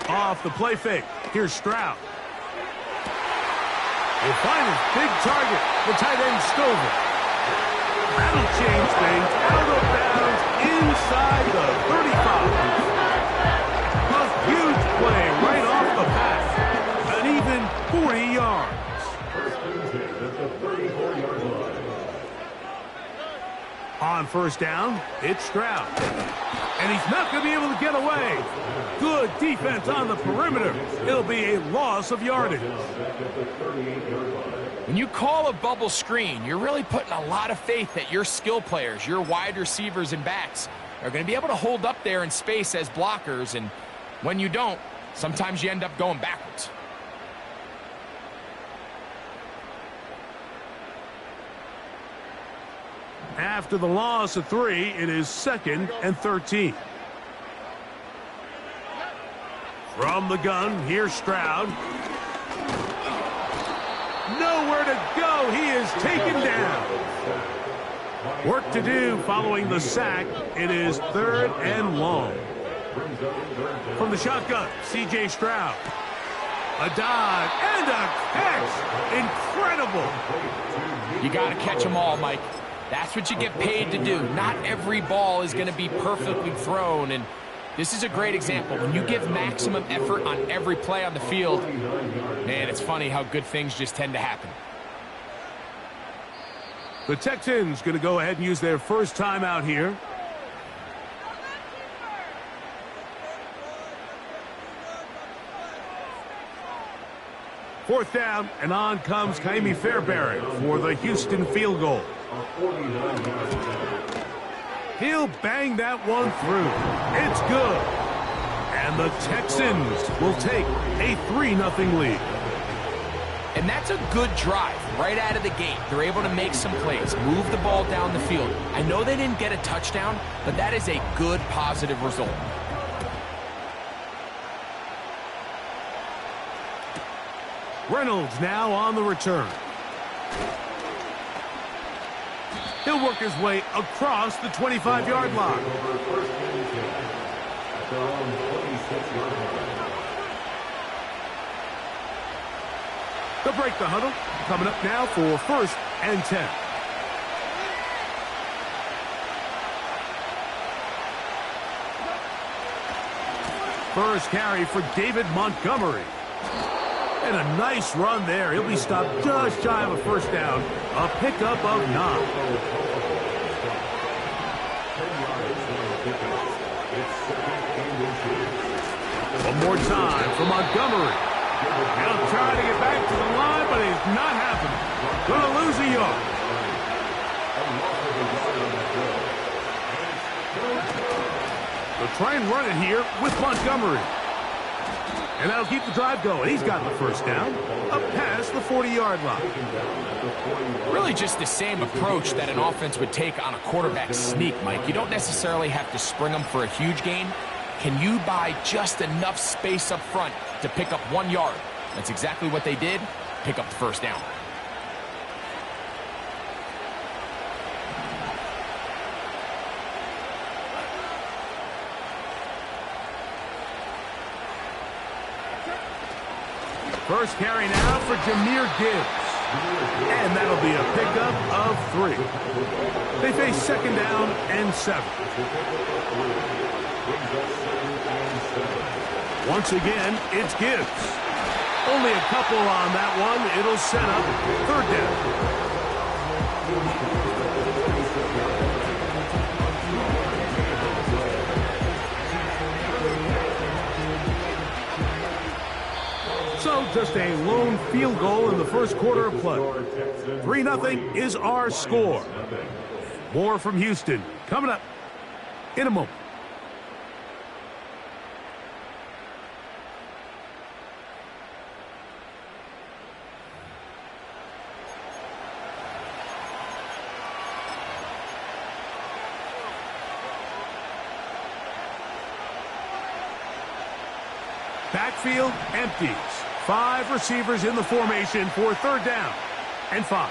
Off the play fake. Here's Stroud. We'll find his big target, the tight end Stover. That'll change things. Out of bounds inside the 35. A huge play right off the pass. An even 40 yards. On 1st down, it's Stroud. And he's not going to be able to get away. Good defense on the perimeter. It'll be a loss of yardage. When you call a bubble screen, you're really putting a lot of faith that your skill players, your wide receivers and backs, are going to be able to hold up there in space as blockers. And when you don't, sometimes you end up going backwards. After the loss of 3, it is 2nd and 13. From the gun, here's Stroud. Nowhere to go. He is taken down. Work to do following the sack. It is 3rd and long. From the shotgun, C.J. Stroud. A dive and a catch. Incredible. You got to catch them all, Mike. That's what you get paid to do. Not every ball is going to be perfectly thrown, and this is a great example. When you give maximum effort on every play on the field, man, it's funny how good things just tend to happen. The Texans going to go ahead and use their first timeout here. Fourth down, and on comes Kaimi Fairbairn for the Houston field goal. He'll bang that one through. It's good. And the Texans will take a 3-0 lead. And that's a good drive right out of the gate. They're able to make some plays, move the ball down the field. I know they didn't get a touchdown, but that is a good, positive result. Reynolds now on the return. He'll work his way across the 25-yard line. They'll break the huddle. Coming up now for 1st and 10. First carry for David Montgomery. And a nice run there. He'll be stopped just shy of a 1st down. A pickup of 9. One more time for Montgomery. He'll try to get back to the line, but it's not happening. Going to lose a yard. They'll try and run it here with Montgomery. And that'll keep the drive going. He's got the 1st down up past the 40-yard line. Really just the same approach that an offense would take on a quarterback sneak, Mike. You don't necessarily have to spring them for a huge gain. Can you buy just enough space up front to pick up 1 yard? That's exactly what they did. Pick up the 1st down. First carry now for Jahmyr Gibbs. And that'll be a pickup of 3. They face 2nd down and 7. Once again, it's Gibbs. Only a couple on that one. It'll set up 3rd down. So just a lone field goal in the 1st quarter of play. 3-0 is our score. More from Houston coming up in a moment. Backfield empties. 5 receivers in the formation for 3rd down and 5.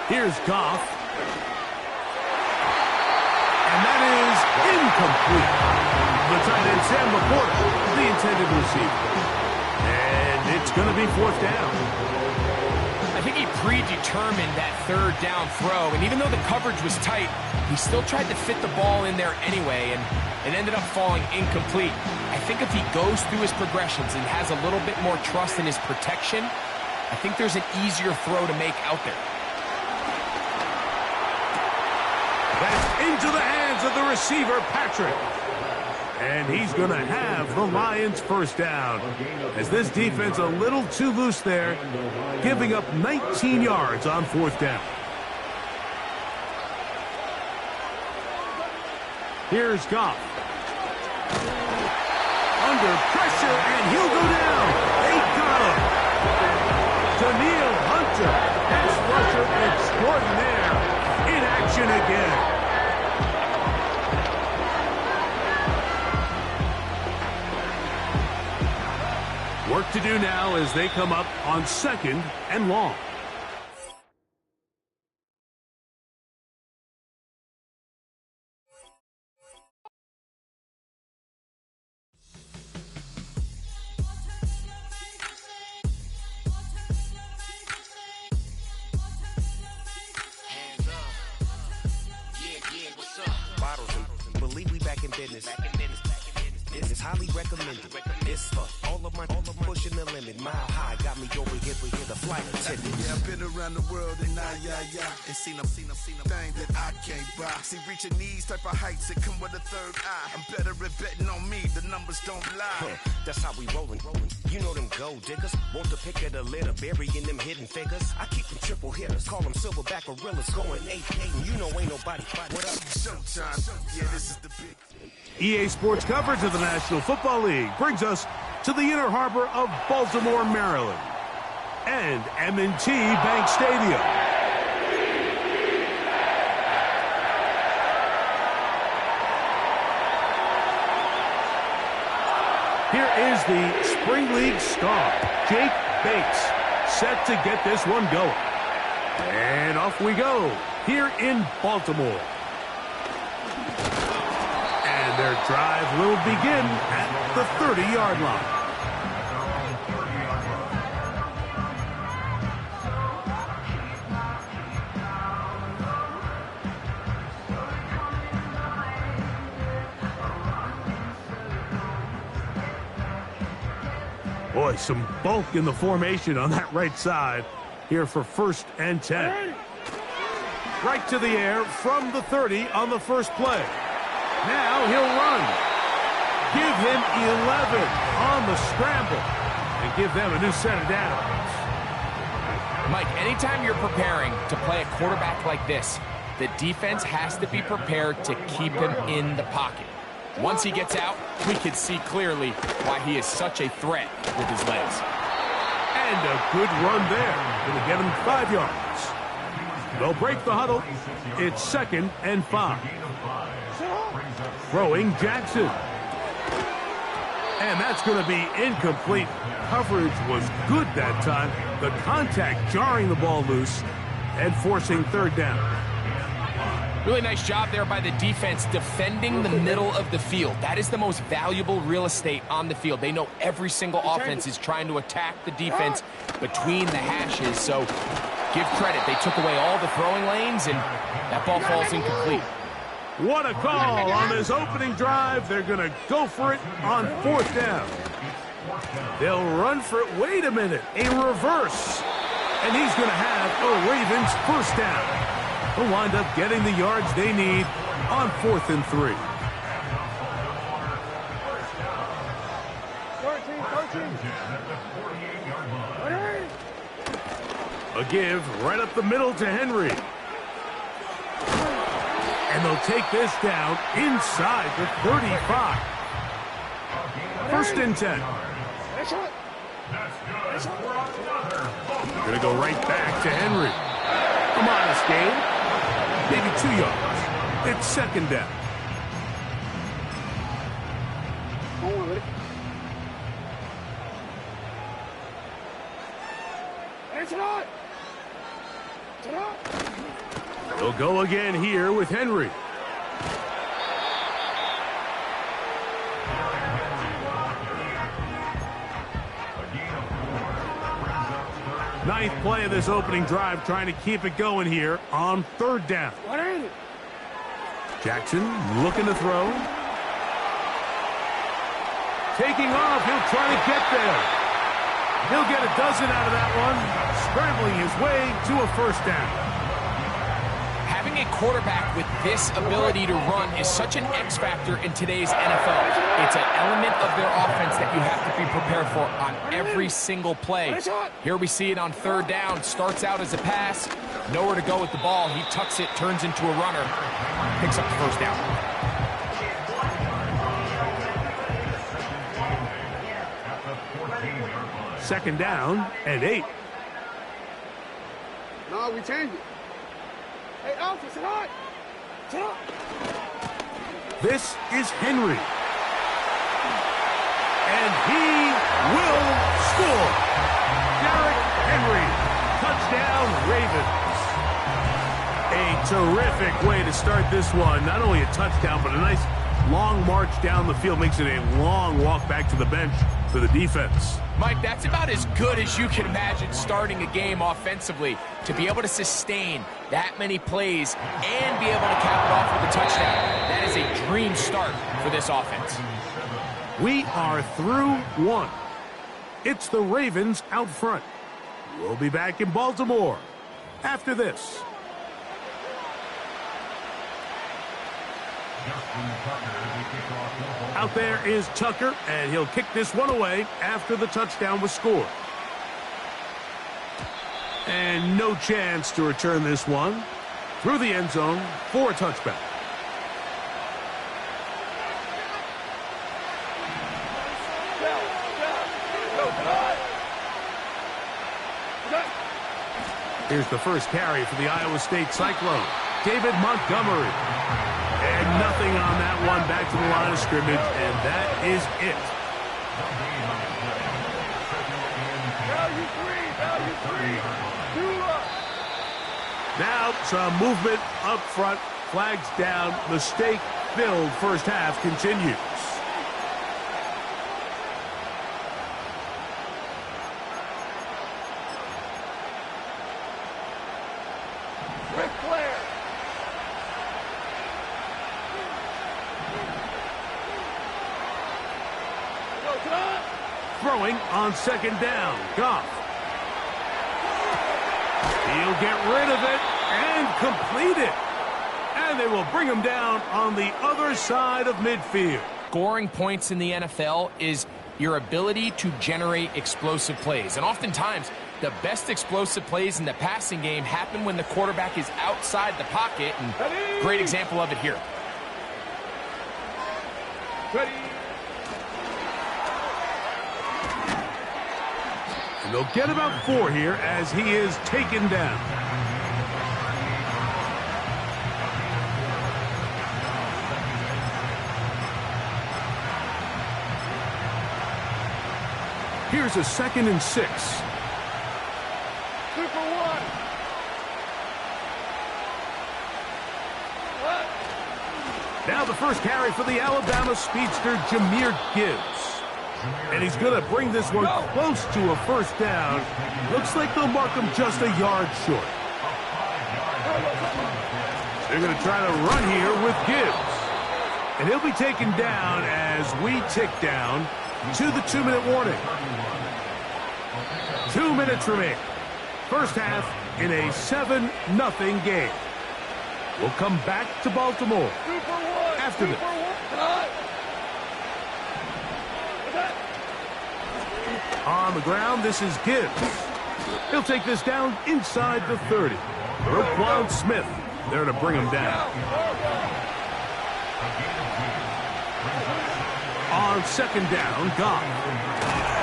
Here's Goff. And that is incomplete. The tight end, Sam Laporta, the intended receiver. And it's going to be 4th down. I think he predetermined that 3rd down throw, and even though the coverage was tight, he still tried to fit the ball in there anyway, and it ended up falling incomplete. I think if he goes through his progressions and has a little bit more trust in his protection, I think there's an easier throw to make out there. That's into the hands of the receiver, Patrick. And he's going to have the Lions 1st down. As this defense a little too loose there, giving up 19 yards on 4th down. Here's Goff. Under pressure, and he'll go down. They got him. Daniil Hunter, pass rusher extraordinaire, in action again. Work to do now as they come up on 2nd and long. Hands up. Yeah, what's up? Bottles and believe we back in business. It's highly recommended. It's for all of my pushing the limit. Mile high got me over we hear the flight attendants. Yeah, I've been around the world and and seen them thing that I can't buy. See, reaching these type of heights that come with a third eye. I'm better at betting on me, the numbers don't lie. That's how we rollin'. You know them gold diggers, want to pick at a litter, burying them hidden figures. I keep them triple hitters, call them silverback gorillas, going 8-8, and you know ain't nobody fight. What up? Showtime. Yeah, this is the big. EA Sports coverage of the National Football League brings us to the inner harbor of Baltimore, Maryland, and M&T Bank Stadium. Here is the Spring League star, Jake Bates, set to get this one going. And off we go, here in Baltimore. And their drive will begin at the 30-yard line. Boy, some bulk in the formation on that right side here for 1st and 10. Right to the air from the 30 on the first play. Now he'll run. Give him 11 on the scramble and give them a new set of downs. Mike, anytime you're preparing to play a quarterback like this, the defense has to be prepared to keep him in the pocket. Once he gets out, we can see clearly why he is such a threat with his legs. And a good run there. Going to get him 5 yards. They'll break the huddle. It's 2nd and 5. Throwing Jackson. And that's going to be incomplete. Coverage was good that time. The contact jarring the ball loose and forcing 3rd down. Really nice job there by the defense defending the middle of the field. That is the most valuable real estate on the field. They know every single offense is trying to attack the defense between the hashes. So give credit. They took away all the throwing lanes, and that ball falls incomplete. What a call on this opening drive. They're going to go for it on 4th down. They'll run for it. Wait a minute. A reverse. And he's going to have a Ravens 1st down. They'll wind up getting the yards they need on 4th and 3. 13. A give right up the middle to Henry. And they'll take this down inside the 35. 1st and 10. Going to go right back to Henry. A modest game. Maybe 2 yards. It's 2nd down. They'll go again here with Henry. Ninth play of this opening drive, trying to keep it going here on 3rd down. Jackson looking to throw. Taking off, he'll try to get there. He'll get a dozen out of that one, scrambling his way to a 1st down. Having a quarterback with this ability to run is such an X factor in today's NFL. It's an element of their offense that you have to be prepared for on every single play. Here we see it on 3rd down. Starts out as a pass. Nowhere to go with the ball. He tucks it, turns into a runner. Picks up the 1st down. Second down and 8. No, we changed it. Hey, Alpha, sit on. Sit on. This is Henry. And he will score. Derrick Henry. Touchdown, Ravens. A terrific way to start this one. Not only a touchdown, but a nice long march down the field. Makes it a long walk back to the bench for the defense. Mike, that's about as good as you can imagine starting a game offensively. To be able to sustain that many plays and be able to cap it off with a touchdown, that is a dream start for this offense. We are through one. It's the Ravens out front. We'll be back in Baltimore after this. Out there is Tucker, and he'll kick this one away after the touchdown was scored. And no chance to return this one through the end zone for a touchback. Here's the first carry for the Iowa State Cyclone, David Montgomery. And nothing on that one, back to the line of scrimmage, and that is it. Now some movement up front, flags down, mistake-filled first half continues. Throwing on second down, Goff. He'll get rid of it and complete it. And they will bring him down on the other side of midfield. Scoring points in the NFL is your ability to generate explosive plays. And oftentimes, the best explosive plays in the passing game happen when the quarterback is outside the pocket. And great example of it here. Ready. And they'll get about 4 here as he is taken down. Here's a 2nd and 6. 2 for 1. Now the first carry for the Alabama speedster, Jahmyr Gibbs. And he's going to bring this one close to a first down. Looks like they'll mark him just a yard short. They're going to try to run here with Gibbs. And he'll be taken down as we tick down to the 2-minute warning. 2 minutes remain. First half in a 7-0 game. We'll come back to Baltimore after this. On the ground, this is Gibbs. He'll take this down inside the 30. Roquan Smith there to bring him down. On second down, Goff.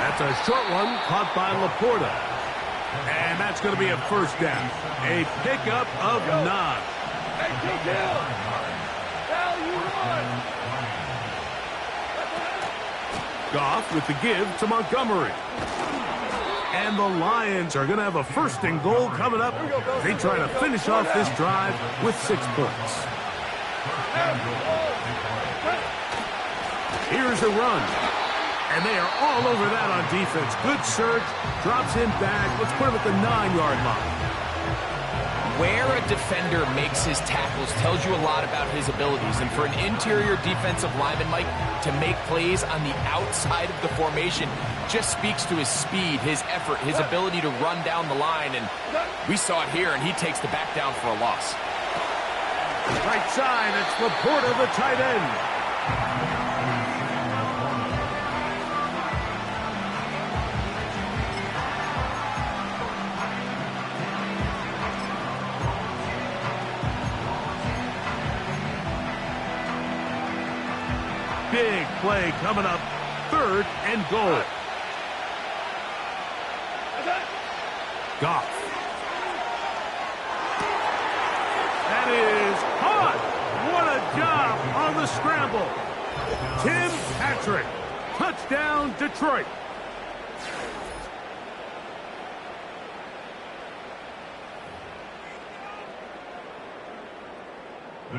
That's a short one caught by Laporta. And that's going to be a first down. A pickup of 9. Goff with the give to Montgomery. And the Lions are going to have a 1st and goal coming up. They try to finish off this drive with 6 points. Here's a run. And they are all over that on defense. Good search. Drops him back. Let's put him at the 9-yard line. Where a defender makes his tackles tells you a lot about his abilities. And for an interior defensive lineman, Mike, to make plays on the outside of the formation just speaks to his speed, his effort, his ability to run down the line. And we saw it here, and he takes the back down for a loss. Right side, it's Laporta, the tight end. Big play coming up. 3rd and goal. Goff. That is caught. What a job on the scramble. Tim Patrick. Touchdown, Detroit.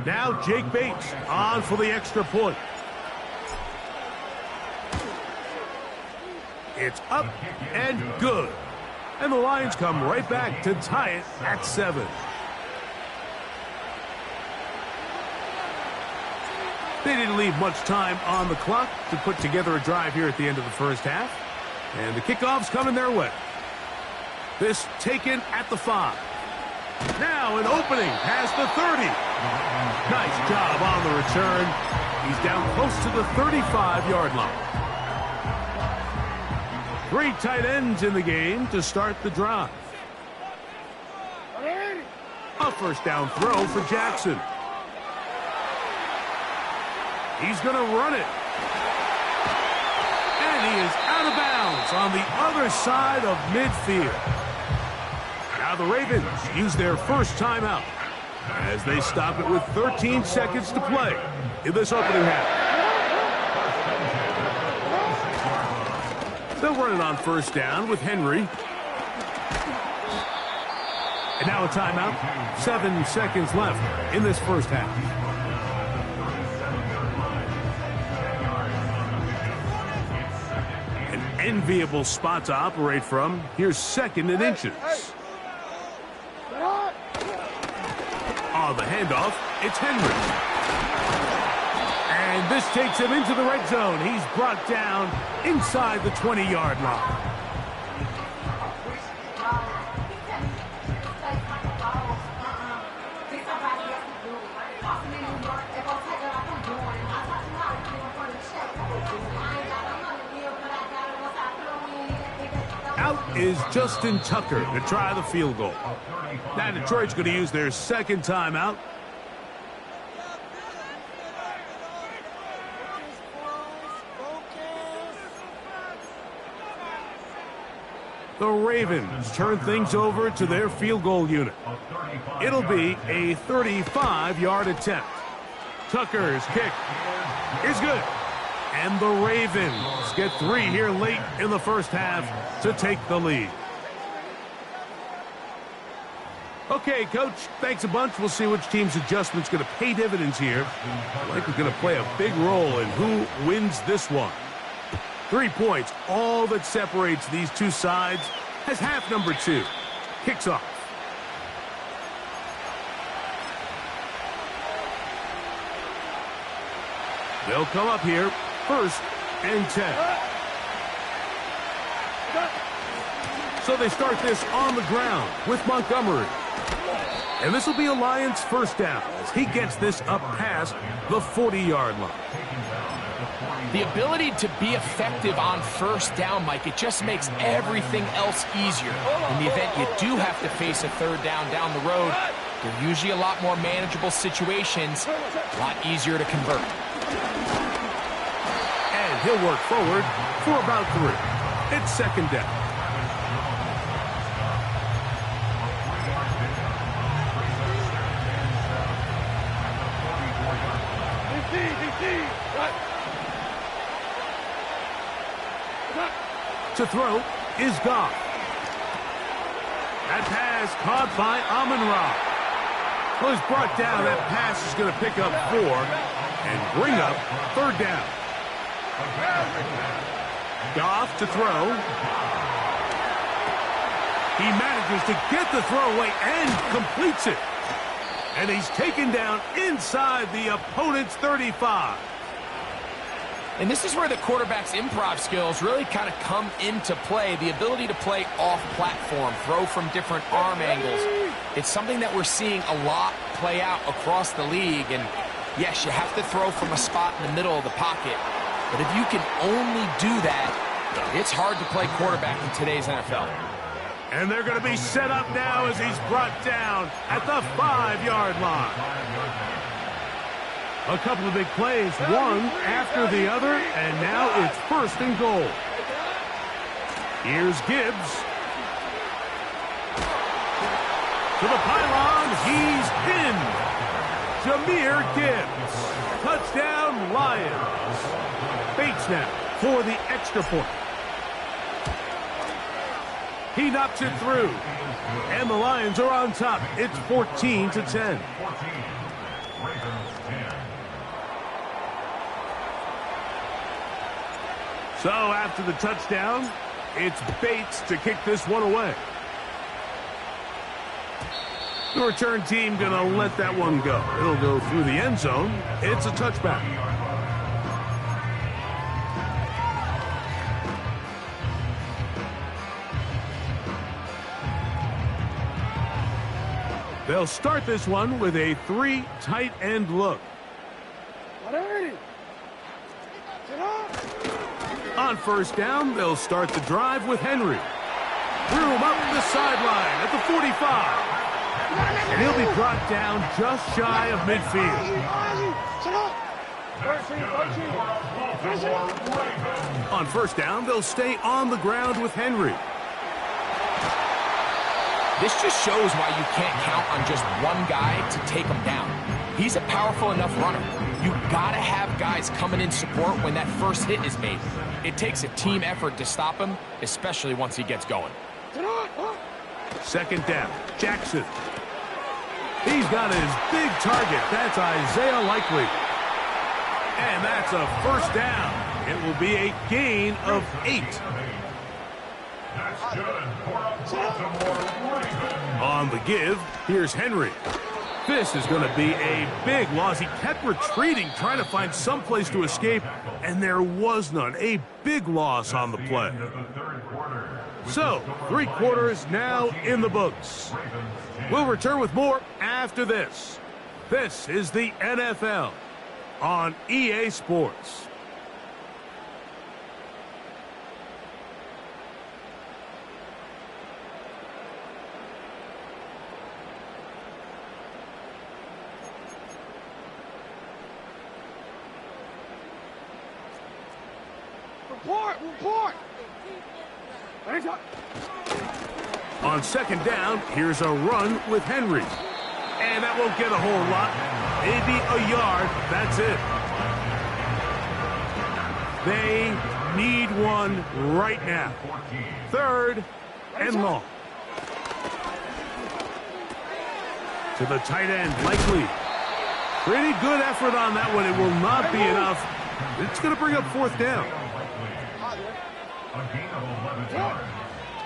Now Jake Bates on for the extra point. It's up and good. And the Lions come right back to tie it at 7. They didn't leave much time on the clock to put together a drive here at the end of the first half. And the kickoff's coming their way. This taken at the 5. Now an opening past the 30. Nice job on the return. He's down close to the 35-yard line. 3 tight ends in the game to start the drive. A first down throw for Jackson. He's going to run it. And he is out of bounds on the other side of midfield. Now the Ravens use their first timeout as they stop it with 13 seconds to play in this opening half. They'll run it on first down with Henry. And now a timeout. 7 seconds left in this first half. An enviable spot to operate from. Here's 2nd and inches. On the handoff, it's Henry. And this takes him into the red zone. He's brought down inside the 20-yard line. Out is Justin Tucker to try the field goal. Now Detroit's going to use their 2nd timeout. The Ravens turn things over to their field goal unit. It'll be a 35-yard attempt. Tucker's kick is good. And the Ravens get 3 here late in the first half to take the lead. Okay, Coach, thanks a bunch. We'll see which team's adjustment's going to pay dividends here. Likely going to play a big role in who wins this one. 3 points, all that separates these two sides, as half number 2 kicks off. They'll come up here, 1st and 10. So they start this on the ground with Montgomery. And this will be a Lions first down as he gets this up past the 40-yard line. The ability to be effective on first down, Mike, it just makes everything else easier. In the event you do have to face a 3rd down the road, they're usually a lot more manageable situations, a lot easier to convert. And he'll work forward for about 3. It's 2nd down. To throw is Goff. That pass caught by Amon-Ra. Well, he's brought down. That pass is going to pick up 4 and bring up 3rd down. Goff to throw. He manages to get the throw away and completes it. And he's taken down inside the opponent's 35. And this is where the quarterback's improv skills really kind of come into play. The ability to play off-platform, throw from different arm angles. It's something that we're seeing a lot play out across the league. And yes, you have to throw from a spot in the middle of the pocket. But if you can only do that, it's hard to play quarterback in today's NFL. And they're going to be set up now as he's brought down at the 5-yard line. A couple of big plays, one after the other, and now it's 1st and goal. Here's Gibbs. To the pylon, he's in. Jahmyr Gibbs. Touchdown, Lions. Bates now for the extra point. He knocks it through. And the Lions are on top. It's 14-10. So after the touchdown, it's Bates to kick this one away. The return team going to let that one go. It'll go through the end zone. It's a touchback. They'll start this one with a 3 tight end look. On first down, they'll start the drive with Henry. Room up the sideline at the 45. And he'll be brought down just shy of midfield. On first down, they'll stay on the ground with Henry. This just shows why you can't count on just one guy to take him down. He's a powerful enough runner. You gotta have guys coming in support when that first hit is made. It takes a team effort to stop him, especially once he gets going. Second down, Jackson. He's got his big target. That's Isaiah Likely. And that's a first down. It will be a gain of 8. That's good for a Baltimore. On the give, here's Henry. This is going to be a big loss. He kept retreating, trying to find some place to escape, and there was none. A big loss on the play. So, 3 quarters now in the books. We'll return with more after this. This is the NFL on EA Sports. Report! On second down, here's a run with Henry. And that won't get a whole lot. Maybe a yard. That's it. They need one right now. 3rd and long. To the tight end, Likely. Pretty good effort on that one. It will not be enough. It's going to bring up 4th down.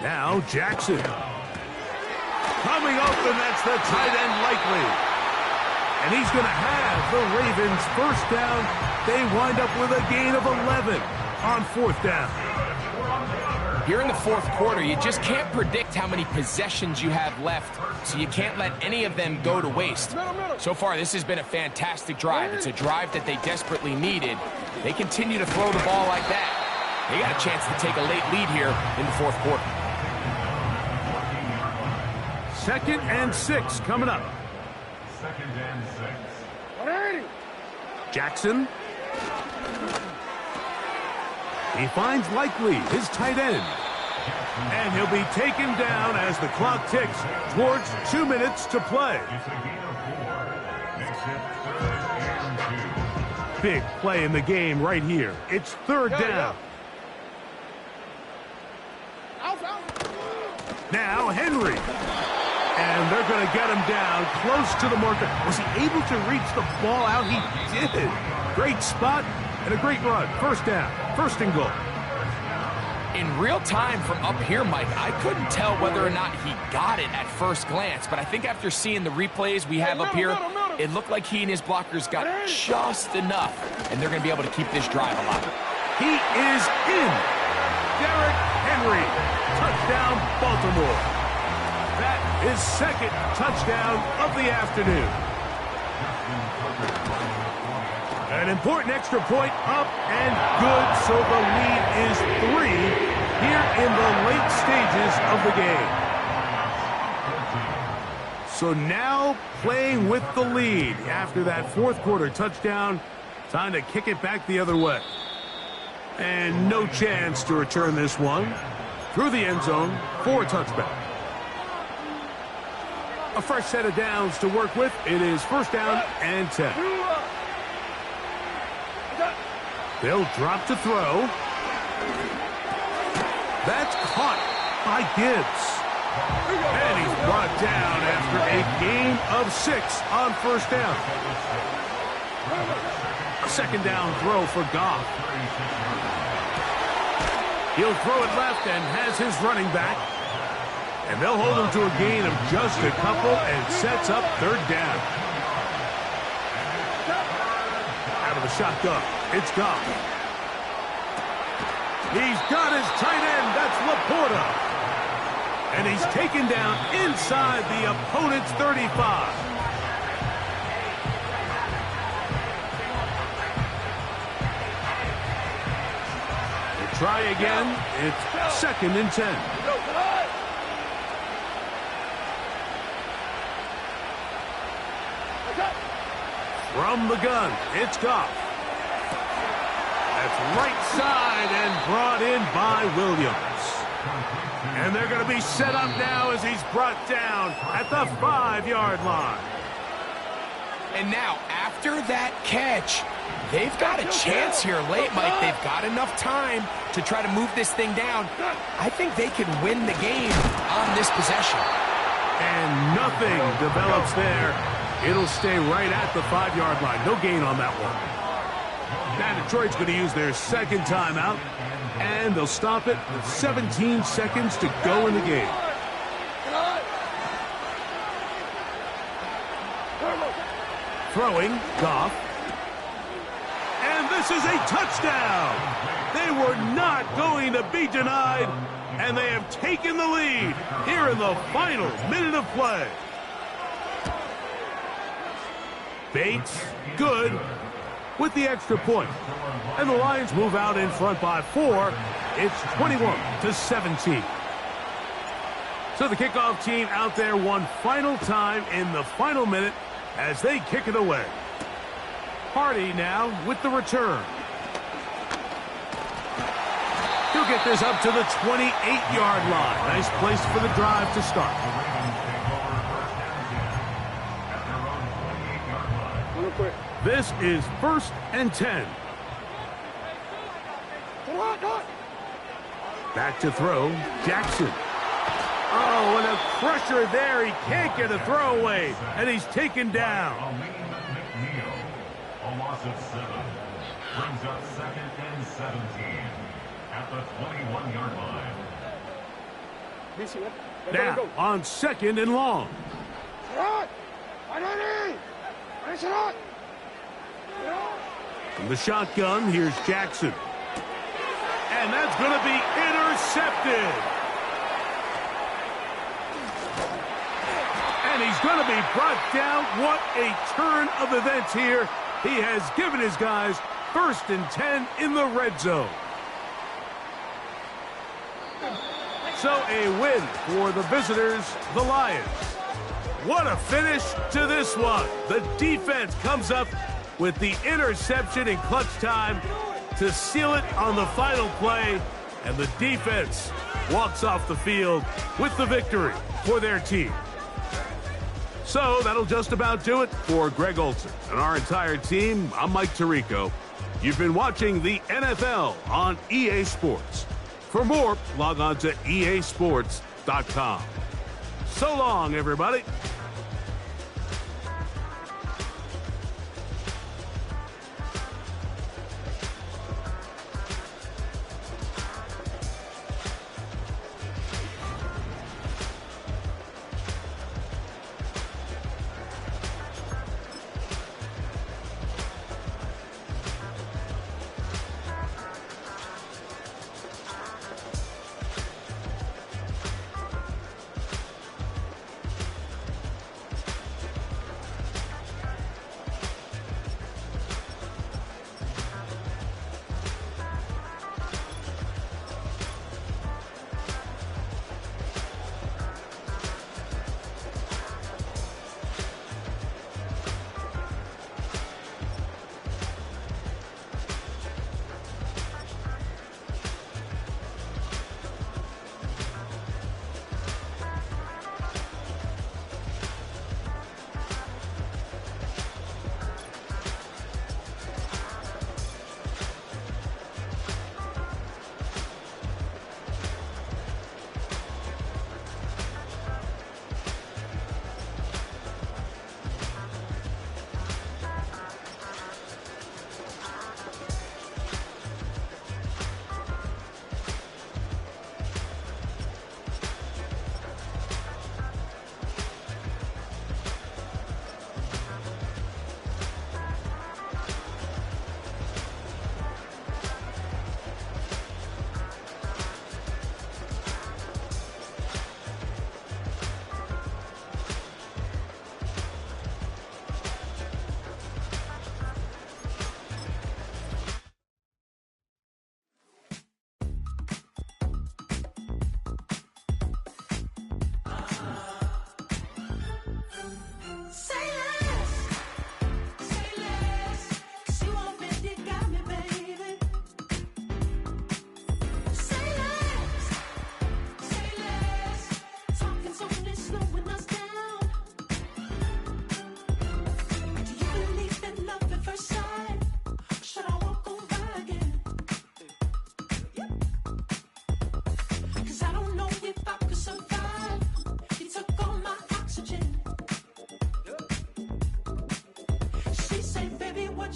Now Jackson. Coming open, that's the tight end Likely. And he's going to have the Ravens first down. They wind up with a gain of 11 on 4th down. Here in the 4th quarter, you just can't predict how many possessions you have left, so you can't let any of them go to waste. So far, this has been a fantastic drive. It's a drive that they desperately needed. They continue to throw the ball like that. They got a chance to take a late lead here in the 4th quarter. 2nd and 6 coming up. 2nd and 6. Jackson. He finds Likely, his tight end. And he'll be taken down as the clock ticks towards 2 minutes to play. Big play in the game right here. It's 3rd down. Now Henry. And they're going to get him down close to the marker. Was he able to reach the ball out? He did. Great spot and a great run. First down. 1st and goal. In real time from up here, Mike, I couldn't tell whether or not he got it at first glance, but I think after seeing the replays we have up here, it looked like he and his blockers got just enough, and they're going to be able to keep this drive alive. He is in. Derrick Henry. Touchdown, Baltimore. That is 2nd touchdown of the afternoon. An important extra point up and good, so the lead is 3 here in the late stages of the game. So now playing with the lead after that 4th quarter touchdown, time to kick it back the other way. And no chance to return this one through the end zone for a touchback. A fresh set of downs to work with. It is 1st down and 10. They'll drop to throw. That's caught by Gibbs. And he's brought down after a gain of 6 on 1st down. A 2nd down throw for Goff. He'll throw it left and has his running back. And they'll hold him to a gain of just a couple and sets up 3rd down. Out of the shotgun, it's Goff. He's got his tight end, that's Laporta. And he's taken down inside the opponent's 35. They try again. It's 2nd and 10. From the gun, it's Goff. That's right side and brought in by Williams. And they're going to be set up now as he's brought down at the 5-yard line. And now, after that catch, they've got a chance here late, Mike. They've got enough time to try to move this thing down. I think they could win the game on this possession. And nothing develops there. It'll stay right at the 5-yard line. No gain on that one. Now Detroit's going to use their 2nd timeout, and they'll stop it with 17 seconds to go in the game. Throwing, Goff. And this is a touchdown. They were not going to be denied, and they have taken the lead here in the final minute of play. Bates, good, with the extra point. And the Lions move out in front by 4. It's 21-17. So the kickoff team out there one final time in the final minute as they kick it away. Hardy now with the return. He'll get this up to the 28-yard line. Nice place for the drive to start. This is 1st and 10. Back to throw, Jackson. Oh, and a pressure there. He can't get a throwaway, and he's taken down. A loss of 7 brings up 2nd and 17 at the 21-yard line. Now on 2nd and long. From the shotgun, here's Jackson. And that's going to be intercepted. And he's going to be brought down. What a turn of events here. He has given his guys 1st and 10 in the red zone. So a win for the visitors, the Lions. What a finish to this one. The defense comes up with the interception in clutch time to seal it on the final play. And the defense walks off the field with the victory for their team. So that'll just about do it for Greg Olson and our entire team. I'm Mike Tirico. You've been watching the NFL on EA Sports. For more, log on to easports.com. So long, everybody.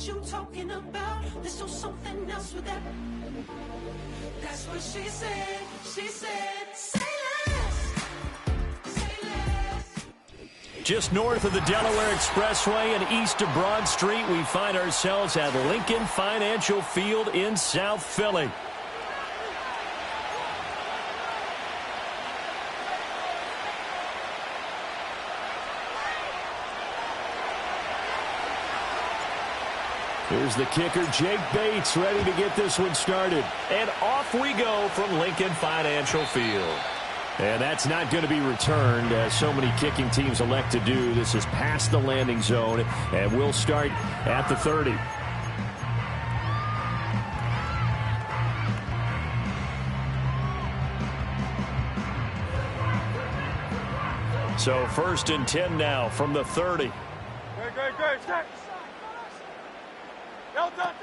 what you talking about. There's no something else with that. That's what she said. She said, say less. Say less. Just north of the Delaware Expressway and east of Broad Street, we find ourselves at Lincoln Financial Field in South Philly. Here's the kicker, Jake Bates, ready to get this one started. And off we go from Lincoln Financial Field. And that's not going to be returned, as so many kicking teams elect to do. This is past the landing zone, and we'll start at the 30. So 1st and 10 now from the 30. Great. Well done.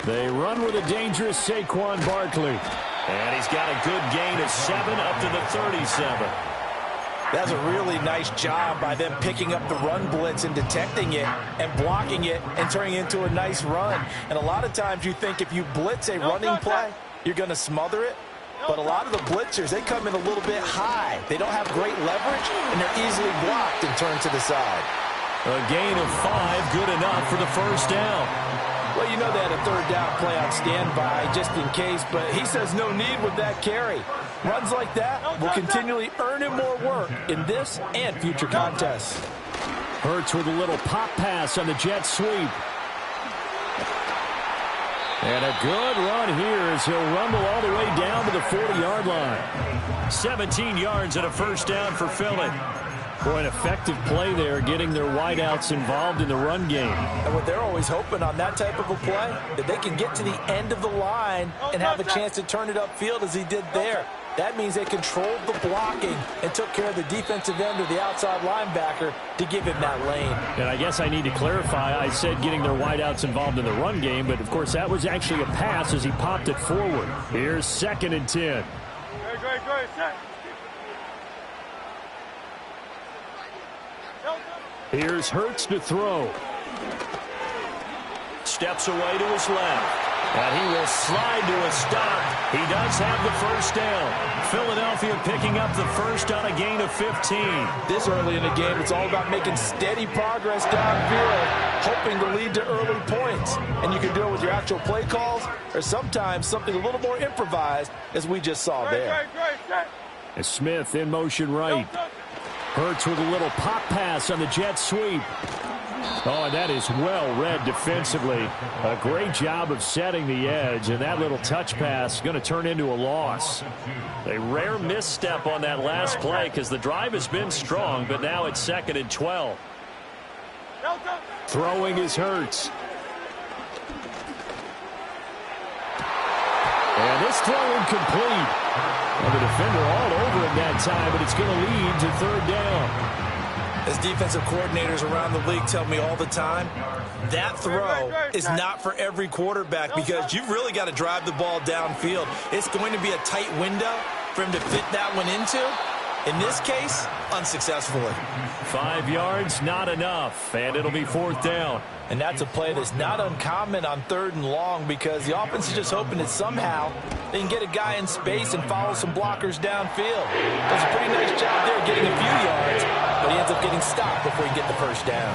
They run with a dangerous Saquon Barkley. And he's got a good gain of 7 up to the 37. That's a really nice job by them picking up the run blitz and detecting it and blocking it and turning it into a nice run. And a lot of times you think if you blitz a running play, you're going to smother it. But a lot of the blitzers, they come in a little bit high. They don't have great leverage, and they're easily blocked and turned to the side. A gain of 5, good enough for the first down. Well, you know they had a 3rd down play on standby just in case, but he says no need with that carry. Runs like that will continually earn him more work in this and future contests. Hurts with a little pop pass on the jet sweep. And a good run here as he'll rumble all the way down to the 40-yard line. 17 yards and a first down for Philly. Boy, an effective play there, getting their wideouts involved in the run game. And what they're always hoping on that type of a play, that they can get to the end of the line and have a chance to turn it upfield as he did there. That means they controlled the blocking and took care of the defensive end or the outside linebacker to give him that lane. And I guess I need to clarify, I said getting their wideouts involved in the run game, but of course that was actually a pass as he popped it forward. Here's 2nd and 10. Great. Set. Here's Hurts to throw. Steps away to his left. And he will slide to a stop. He does have the first down. Philadelphia picking up the first on a gain of 15. This early in the game, it's all about making steady progress downfield, hoping to lead to early points. And you can do it with your actual play calls or sometimes something a little more improvised, as we just saw there. As Smith in motion right. Hurts with a little pop pass on the jet sweep. Oh, and that is well read defensively. A great job of setting the edge, and that little touch pass is going to turn into a loss. A rare misstep on that last play because the drive has been strong, but now it's 2nd and 12. Throwing is Hurts. And this throw incomplete. Well, the defender all over him that time, but it's going to lead to 3rd down. As defensive coordinators around the league tell me all the time, that throw is not for every quarterback because you've really got to drive the ball downfield. It's going to be a tight window for him to fit that one into. In this case, unsuccessfully. 5 yards, not enough, and it'll be 4th down. And that's a play that's not uncommon on 3rd and long because the offense is just hoping that somehow they can get a guy in space and follow some blockers downfield. Does a pretty nice job there getting a few yards, but he ends up getting stopped before he can get the first down.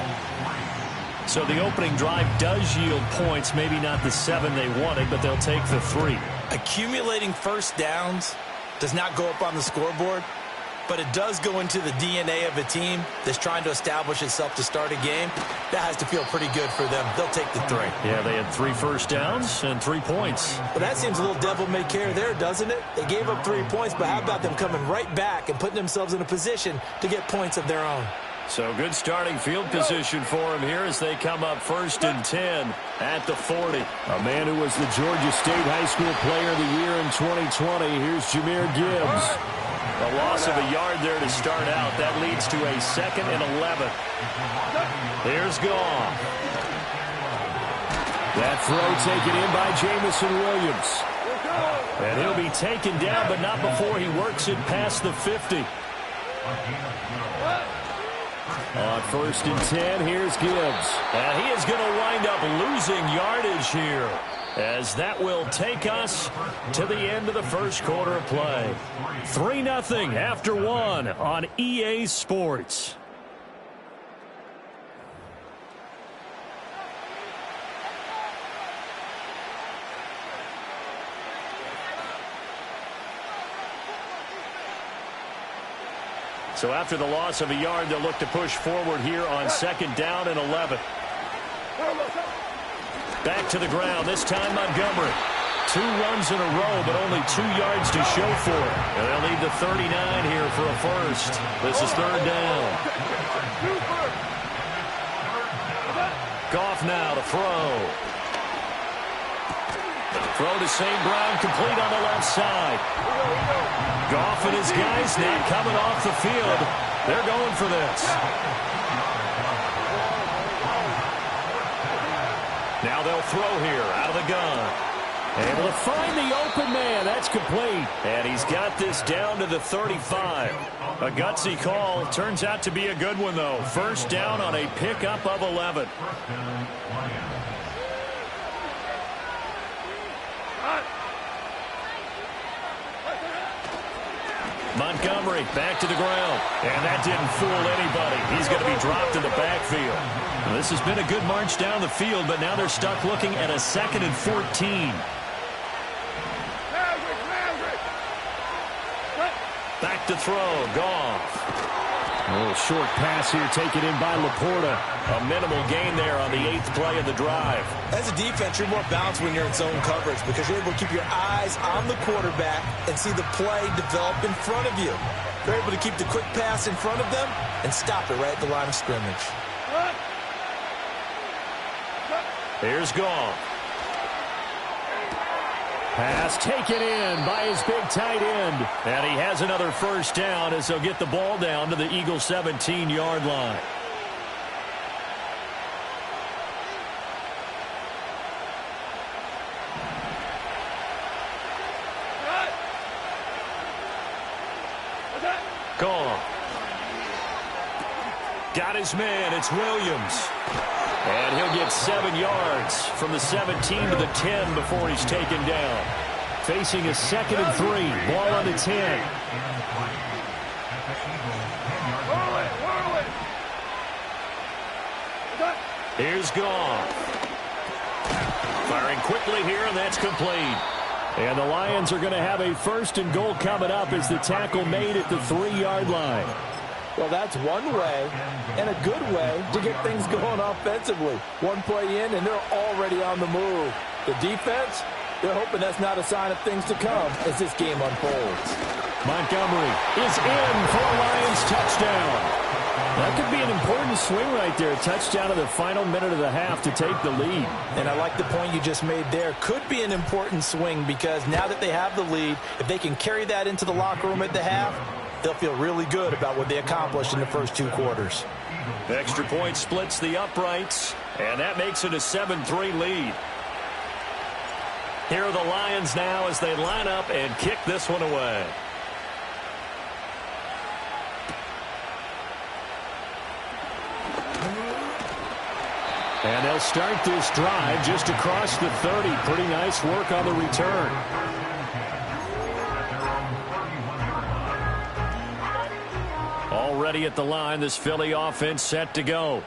So the opening drive does yield points, maybe not the 7 they wanted, but they'll take the 3. Accumulating first downs does not go up on the scoreboard, but it does go into the DNA of a team that's trying to establish itself to start a game. That has to feel pretty good for them. They'll take the 3. Yeah, they had 3 first downs and 3 points. But that seems a little devil-may-care there, doesn't it? They gave up 3 points, but how about them coming right back and putting themselves in a position to get points of their own? So good starting field position for him here as they come up 1st and 10 at the 40. A man who was the Georgia State High School Player of the Year in 2020. Here's Jahmyr Gibbs. A loss of a yard there to start out. That leads to a 2nd and 11. Here's Goff. That throw taken in by Jamison Williams. And he'll be taken down, but not before he works it past the 50. On 1st and 10, here's Gibbs. And he is going to wind up losing yardage here, as that will take us to the end of the first quarter of play. 3-0 after 1 on EA Sports. So after the loss of a yard, they'll look to push forward here on 2nd down and 11. Back to the ground, this time Montgomery. 2 runs in a row, but only 2 yards to show for it. And they'll need the 39 here for a first. This is 3rd down. Goff now to throw. Throw to St. Brown, complete on the left side. Goff and his guys now coming off the field. They're going for this. Now they'll throw here out of the gun. Able to find the open man. That's complete. And he's got this down to the 35. A gutsy call. Turns out to be a good one, though. 1st down on a pickup of 11. Montgomery back to the ground. And that didn't fool anybody. He's going to be dropped in the backfield. Well, this has been a good march down the field, but now they're stuck looking at a 2nd and 14. Back to throw. Goff. A little short pass here taken in by Laporta. A minimal gain there on the 8th play of the drive. As a defense, you're more balanced when you're in zone coverage because you're able to keep your eyes on the quarterback and see the play develop in front of you. You're able to keep the quick pass in front of them and stop it right at the line of scrimmage. Here's Goff. Pass taken in by his big tight end. And he has another 1st down as they'll get the ball down to the Eagles' 17-yard line. Goff. Got his man. It's Williams. And he'll get 7 yards from the 17 to the 10 before he's taken down. Facing a 2nd and 3. Ball on the 10. Here's Goff. Firing quickly here, and that's complete. And the Lions are going to have a 1st and goal coming up as the tackle made at the 3-yard line. Well, that's one way and a good way to get things going offensively. One play in, and they're already on the move. The defense, they're hoping that's not a sign of things to come as this game unfolds. Montgomery is in for a Lions touchdown. That could be an important swing right there. A touchdown in the final minute of the half to take the lead. And I like the point you just made there. Could be an important swing because now that they have the lead, if they can carry that into the locker room at the half, they'll feel really good about what they accomplished in the first 2 quarters. The extra point splits the uprights, and that makes it a 7-3 lead. Here are the Lions now as they line up and kick this one away. And they'll start this drive just across the 30. Pretty nice work on the return. Already at the line, this Philly offense set to go.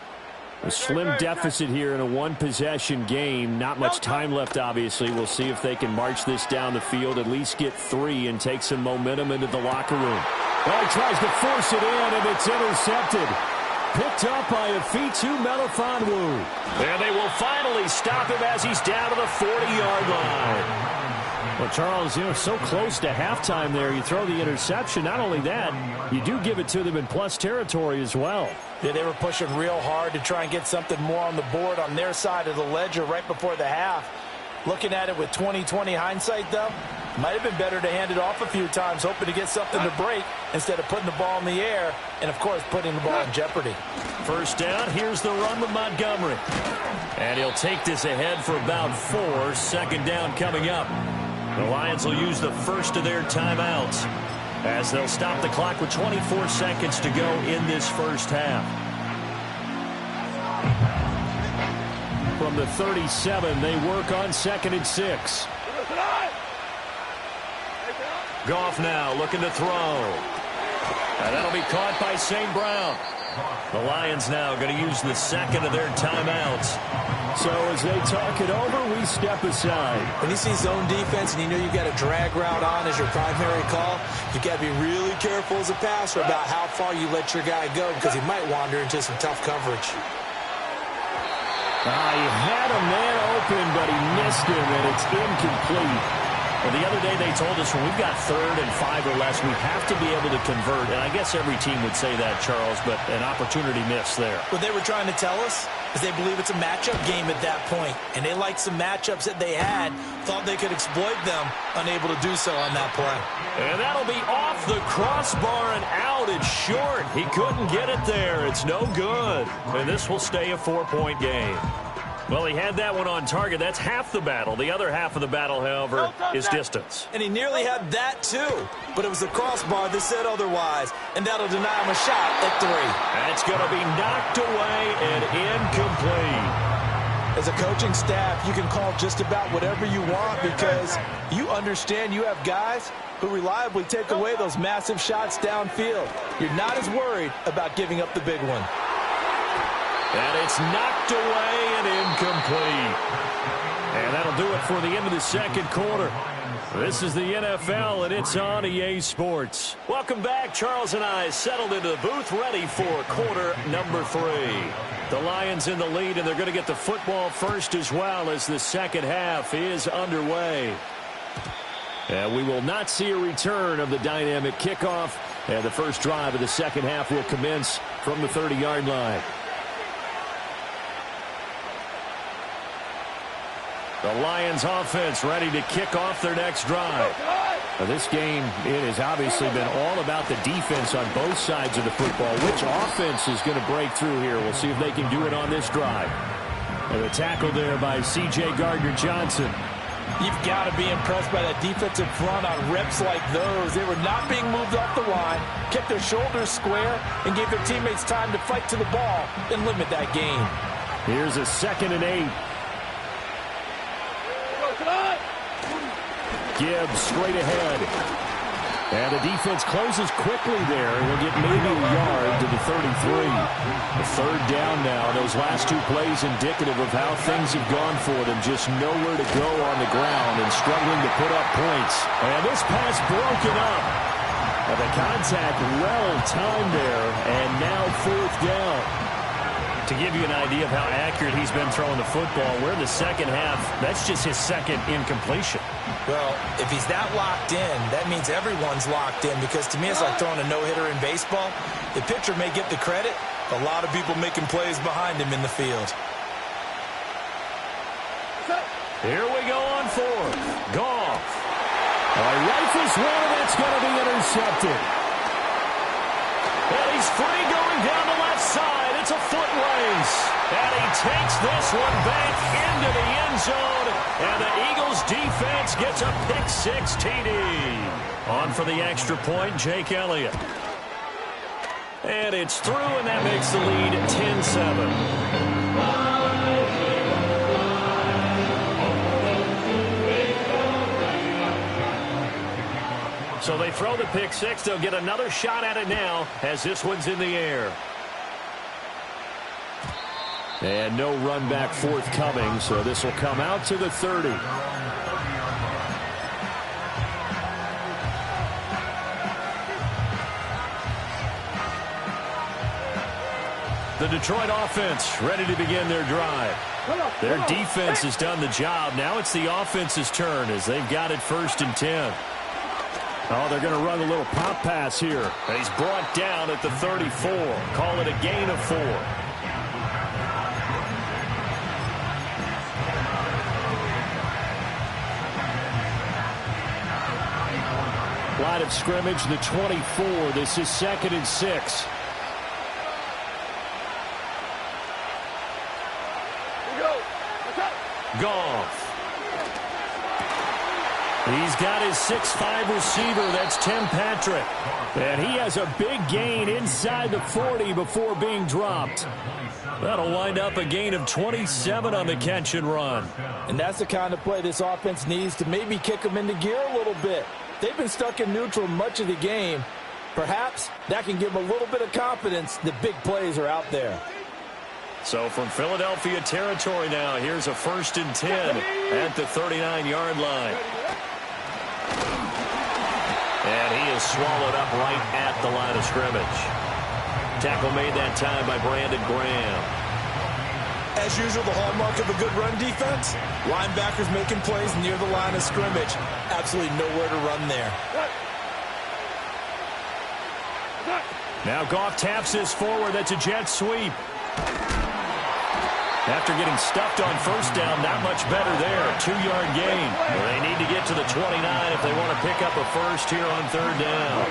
A slim deficit here in a 1-possession game. Not much time left, obviously. We'll see if they can march this down the field, at least get 3 and take some momentum into the locker room. Well, he tries to force it in, and it's intercepted. Picked up by Afitu Melifonwu. And they will finally stop him as he's down to the 40-yard line. Well, Charles, so close to halftime there. You throw the interception. Not only that, you do give it to them in plus territory as well. Yeah, they were pushing real hard to try and get something more on the board on their side of the ledger right before the half. Looking at it with 20/20 hindsight, though, might have been better to hand it off a few times, hoping to get something to break instead of putting the ball in the air and, of course, putting the ball in jeopardy. 1st down. Here's the run with Montgomery. And he'll take this ahead for about 4. 2nd down coming up. The Lions will use the first of their timeouts as they'll stop the clock with 24 seconds to go in this first half. from the 37, they work on 2nd and 6. Goff now looking to throw. And that'll be caught by St. Brown. The Lions now going to use the second of their timeouts. So as they talk it over, we step aside. When you see zone defense and you know you've got a drag route on as your primary call, you've got to be really careful as a passer about how far you let your guy go because he might wander into some tough coverage. He had a man open, but he missed him, and it's incomplete. Well, the other day they told us when we've got 3rd and 5 or less, we have to be able to convert. And I guess every team would say that, Charles, but an opportunity missed there. What they were trying to tell us is they believe it's a matchup game at that point. And they liked some matchups that they had, thought they could exploit them, unable to do so on that play. And that'll be off the crossbar and out. It's short. He couldn't get it there. It's no good. And this will stay a 4-point game. Well, he had that one on target. That's half the battle. The other half of the battle, however, is distance. And he nearly had that, too. But it was the crossbar that said otherwise. And that'll deny him a shot at 3. That's going to be knocked away and incomplete. As a coaching staff, you can call just about whatever you want because you understand you have guys who reliably take away those massive shots downfield. You're not as worried about giving up the big one. And it's knocked away and incomplete. And that'll do it for the end of the second quarter. This is the NFL, and it's on EA Sports. Welcome back. Charles and I settled into the booth, ready for quarter number 3. The Lions in the lead, and they're going to get the football first as well as the second half is underway. And we will not see a return of the dynamic kickoff. And the first drive of the second half will commence from the 30-yard line. The Lions offense ready to kick off their next drive. Now this game, it has obviously been all about the defense on both sides of the football. Which offense is going to break through here? We'll see if they can do it on this drive. And the tackle there by C.J. Gardner-Johnson. You've got to be impressed by that defensive front on reps like those. They were not being moved off the line, kept their shoulders square, and gave their teammates time to fight to the ball and limit that gain. Here's a 2nd and 8. Gibbs straight ahead. And the defense closes quickly there. He'll get maybe a yard to the 33. The 3rd down now. Those last 2 plays indicative of how things have gone for them. Just nowhere to go on the ground and struggling to put up points. And this pass broken up. And the contact well timed there. And now 4th down. To give you an idea of how accurate he's been throwing the football, we're in the second half. That's just his 2nd incompletion. Well, if he's that locked in, that means everyone's locked in because to me it's like throwing a no-hitter in baseball. The pitcher may get the credit. A lot of people making plays behind him in the field. Here we go on 4th. Goff. Rifles one, and that's going to be intercepted. And he's free going down the left side. It's a foot race. And he takes this one back into the end zone. And the Eagles defense gets a pick-6 TD. On for the extra point, Jake Elliott. And it's through, and that makes the lead 10-7. So they throw the pick-6. They'll get another shot at it now as this one's in the air. And no run back forthcoming, so this will come out to the 30. The Detroit offense ready to begin their drive. Their defense has done the job. Now it's the offense's turn as they've got it 1st and 10. Oh, they're going to run a little pop pass here. And he's brought down at the 34. Call it a gain of 4. Line of scrimmage, the 24. This is 2nd and 6. Goff. He's got his 6'5" receiver. That's Tim Patrick. And he has a big gain inside the 40 before being dropped. That'll wind up a gain of 27 on the catch and run. And that's the kind of play this offense needs to maybe kick them into gear a little bit. They've been stuck in neutral much of the game. Perhaps that can give them a little bit of confidence that big plays are out there. So from Philadelphia territory now, here's a 1st and 10 at the 39-yard line. And he is swallowed up right at the line of scrimmage. Tackle made that time by Brandon Graham. As usual, the hallmark of a good run defense, linebackers making plays near the line of scrimmage. Absolutely nowhere to run there. Now Goff taps this forward. That's a jet sweep. After getting stuffed on 1st down, not much better there. 2-yard gain. They need to get to the 29 if they want to pick up a first here on 3rd down.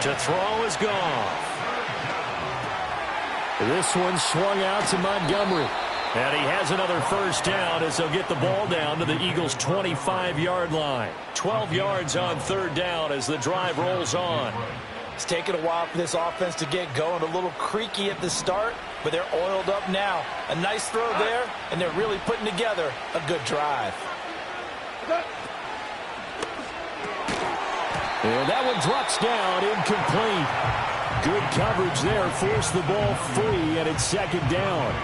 To throw is Goff. This one swung out to Montgomery. And he has another 1st down as they'll get the ball down to the Eagles' 25-yard line. 12 yards on 3rd down as the drive rolls on. It's taken a while for this offense to get going. A little creaky at the start, but they're oiled up now. A nice throw there, and they're really putting together a good drive. And that one drops down, incomplete. Good coverage there, forced the ball free, and it's 2nd down.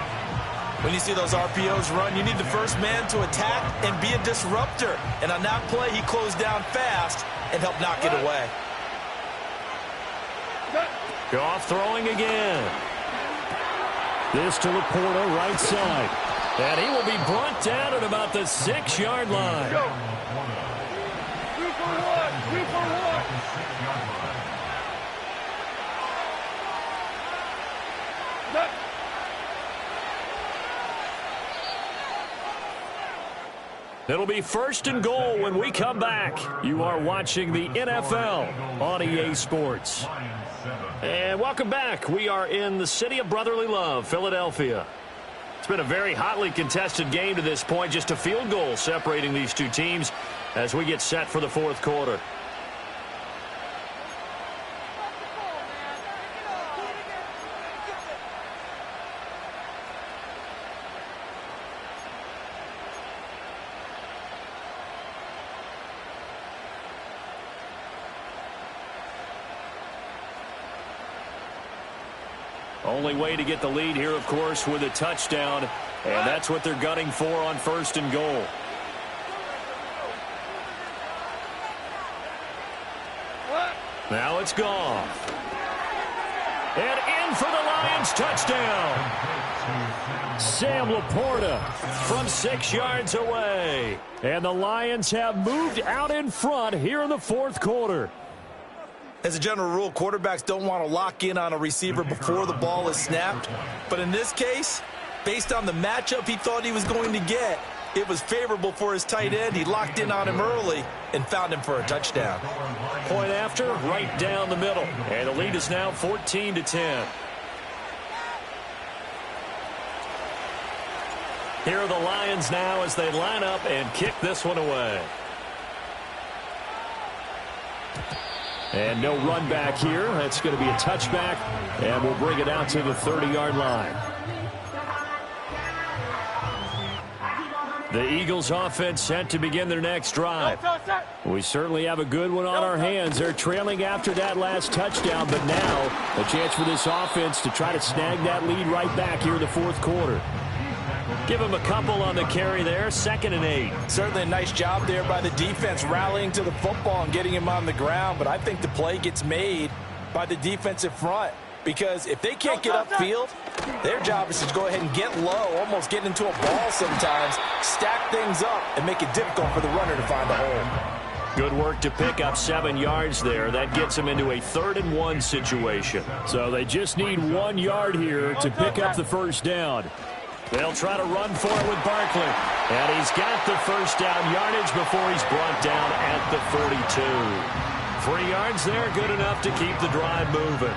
When you see those RPOs run, you need the first man to attack and be a disruptor. And on that play, he closed down fast and helped knock it away. Goff throwing again. This to Laporta, right side. And he will be brought down at about the 6-yard line. 2 for 1. 2 for 1. It'll be 1st and goal when we come back. You are watching the NFL on EA Sports. And welcome back. We are in the city of brotherly love, Philadelphia. It's been a very hotly contested game to this point. Just a field goal separating these two teams as we get set for the 4th quarter. Only way to get the lead here, of course, with a touchdown, and that's what they're gunning for on 1st and goal. Now it's Goff. And in for the Lions, touchdown. Sam Laporta from 6 yards away. And the Lions have moved out in front here in the 4th quarter. As a general rule, quarterbacks don't want to lock in on a receiver before the ball is snapped. But in this case, based on the matchup he thought he was going to get, it was favorable for his tight end. He locked in on him early and found him for a touchdown. Point after, right down the middle. And the lead is now 14-10. Here are the Lions now as they line up and kick this one away. And no run back here. That's going to be a touchback, and we'll bring it out to the 30-yard line. The Eagles offense set to begin their next drive. We certainly have a good one on our hands. They're trailing after that last touchdown, but now a chance for this offense to try to snag that lead right back here in the 4th quarter. Give him a couple on the carry there, 2nd and 8. Certainly a nice job there by the defense rallying to the football and getting him on the ground, but I think the play gets made by the defensive front because if they can't get upfield, their job is to go ahead and get low, almost get into a ball sometimes, stack things up, and make it difficult for the runner to find a hole. Good work to pick up 7 yards there. That gets them into a 3rd and 1 situation. So they just need 1 yard here to pick up the 1st down. They'll try to run for it with Barkley. And he's got the 1st down yardage before he's brought down at the 42. 3 yards there, good enough to keep the drive moving.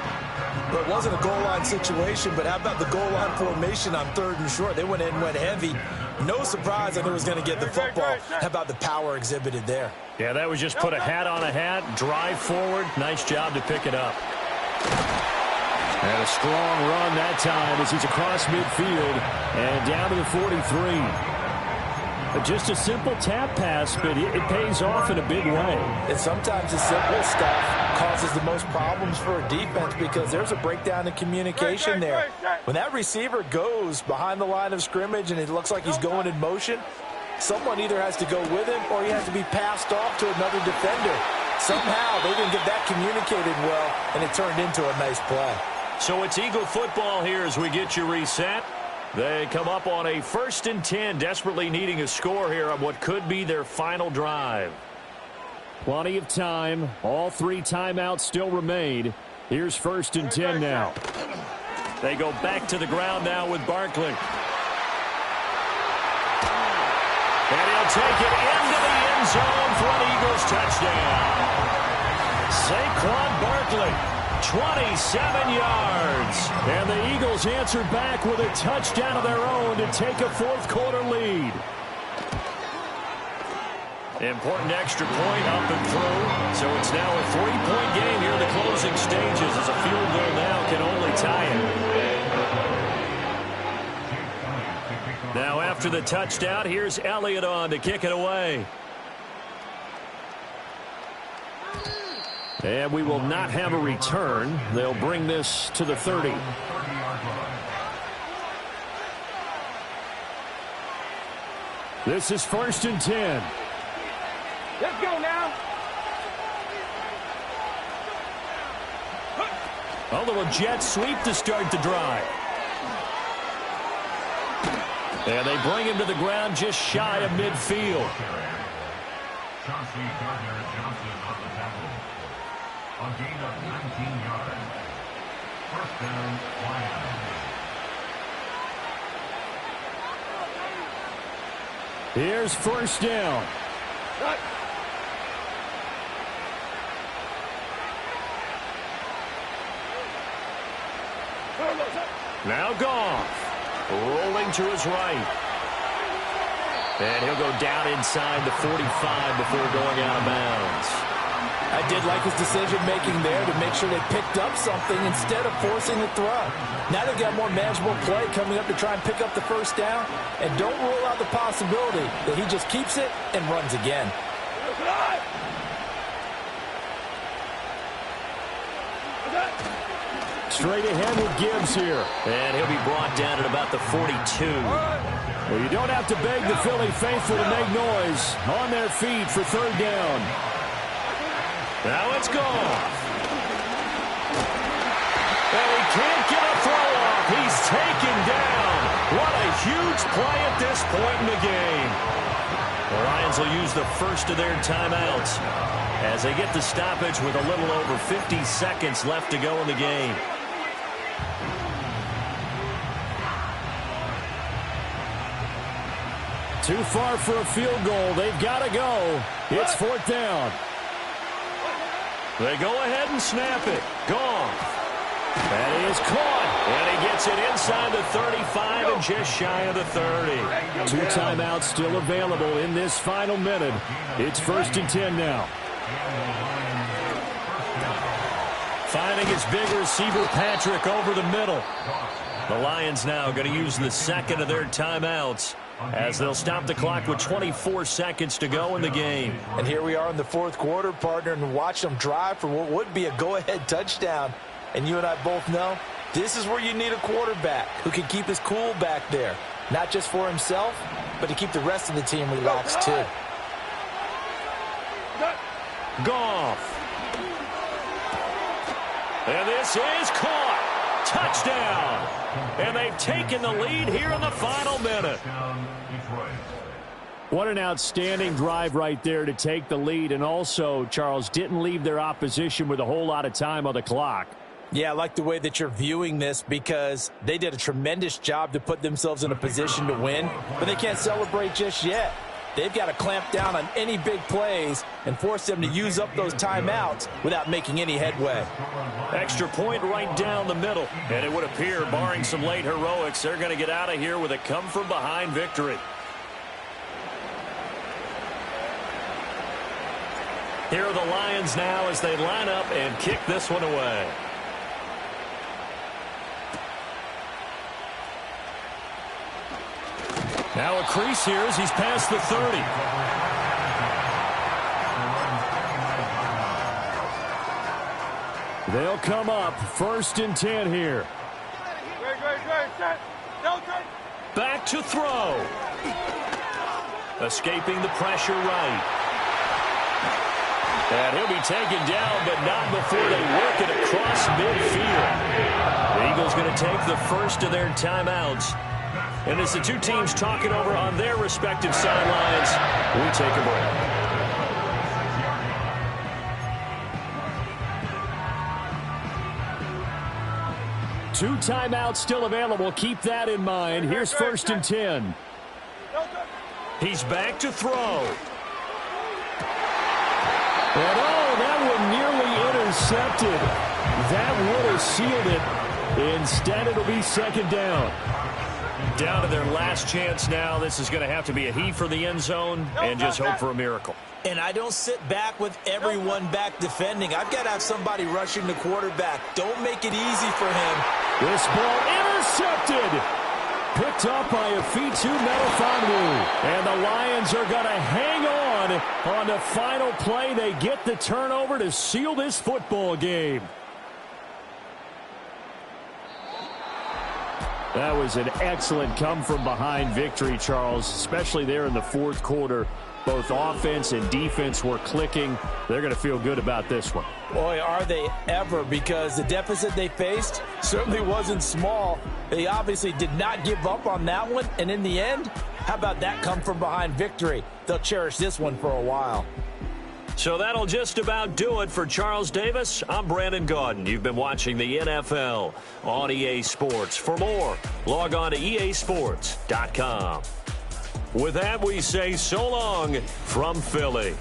Well, it wasn't a goal line situation, but how about the goal line formation on 3rd and short? They went in, went heavy. No surprise that it was going to get the football. How about the power exhibited there? Yeah, that was just put a hat on a hat, drive forward. Nice job to pick it up. And a strong run that time as he's across midfield and down to the 43. Just a simple tap pass, but it pays off in a big way. And sometimes the simple stuff causes the most problems for a defense because there's a breakdown in communication there. When that receiver goes behind the line of scrimmage and it looks like he's going in motion, someone either has to go with him or he has to be passed off to another defender. Somehow they didn't get that communicated well, and it turned into a nice play. So it's Eagle football here as we get you reset. They come up on a 1st and 10, desperately needing a score here on what could be their final drive. Plenty of time. All 3 timeouts still remain. Here's 1st and 10 now. They go back to the ground now with Barkley. And he'll take it into the end zone for an Eagles touchdown. Saquon Barkley. 27 yards. And the Eagles answer back with a touchdown of their own to take a 4th quarter lead. Important extra point up and through. So it's now a 3-point game here in the closing stages as a field goal now can only tie it. Now after the touchdown, here's Elliott on to kick it away. And we will not have a return. They'll bring this to the 30. This is 1st and 10. Let's go now. A little jet sweep to start the drive. And they bring him to the ground just shy of midfield. A gain of 19 yards. 1st down, Lions. Here's 1st down. Now Goff. Rolling to his right. And he'll go down inside the 45 before going out of bounds. I did like his decision-making there to make sure they picked up something instead of forcing the throw. Now they've got more manageable play coming up to try and pick up the 1st down. And don't rule out the possibility that he just keeps it and runs again. Straight ahead with Gibbs here. And he'll be brought down at about the 42. Well, you don't have to beg the Philly faithful to make noise. On their feet for 3rd down. Now it's Goff. And he can't get a throw off. He's taken down. What a huge play at this point in the game. The Lions will use the first of their timeouts as they get the stoppage with a little over 50 seconds left to go in the game. Too far for a field goal. They've got to go. It's 4th down. They go ahead and snap it. Goff. And he is caught. And he gets it inside the 35 and just shy of the 30. 2 timeouts still available in this final minute. It's 1st and 10 now. Finding his big receiver, Patrick, over the middle. The Lions now going to use the 2nd of their timeouts as they'll stop the clock with 24 seconds to go in the game. And here we are in the 4th quarter, partner, and watch them drive for what would be a go-ahead touchdown. And you and I both know this is where you need a quarterback who can keep his cool back there. Not just for himself, but to keep the rest of the team relaxed too. Goff. And this is caught. Touchdown. And they've taken the lead here in the final minute. What an outstanding drive right there to take the lead. And also, Charles, didn't leave their opposition with a whole lot of time on the clock. Yeah, I like the way that you're viewing this because they did a tremendous job to put themselves in a position to win, but they can't celebrate just yet. They've got to clamp down on any big plays and force them to use up those timeouts without making any headway. Extra point right down the middle. And it would appear, barring some late heroics, they're going to get out of here with a come-from-behind victory. Here are the Lions now as they line up and kick this one away. Now a crease here as he's past the 30. They'll come up 1st and 10 here. Back to throw. Escaping the pressure right. And he'll be taken down, but not before they work it across midfield. The Eagles going to take the first of their timeouts. And as the two teams talk it over on their respective sidelines, we take a break. Two timeouts still available. Keep that in mind. Here's 1st and 10. He's back to throw. And that one nearly intercepted. That would have sealed it. Instead, it'll be 2nd down. Down to their last chance now. This is going to have to be a heave for the end zone and just hope for a miracle. And I don't sit back with everyone back defending. I've got to have somebody rushing the quarterback. Don't make it easy for him. This ball intercepted. Picked up by a Fitu Melifonwu. And the Lions are going to hang on the final play. They get the turnover to seal this football game. That was an excellent come-from-behind victory, Charles, especially there in the 4th quarter. Both offense and defense were clicking. They're going to feel good about this one. Boy, are they ever, because the deficit they faced certainly wasn't small. They obviously did not give up on that one, and in the end, how about that come-from-behind victory? They'll cherish this one for a while. So that'll just about do it for Charles Davis. I'm Brandon Gaudin. You've been watching the NFL on EA Sports. For more, log on to easports.com. With that, we say so long from Philly.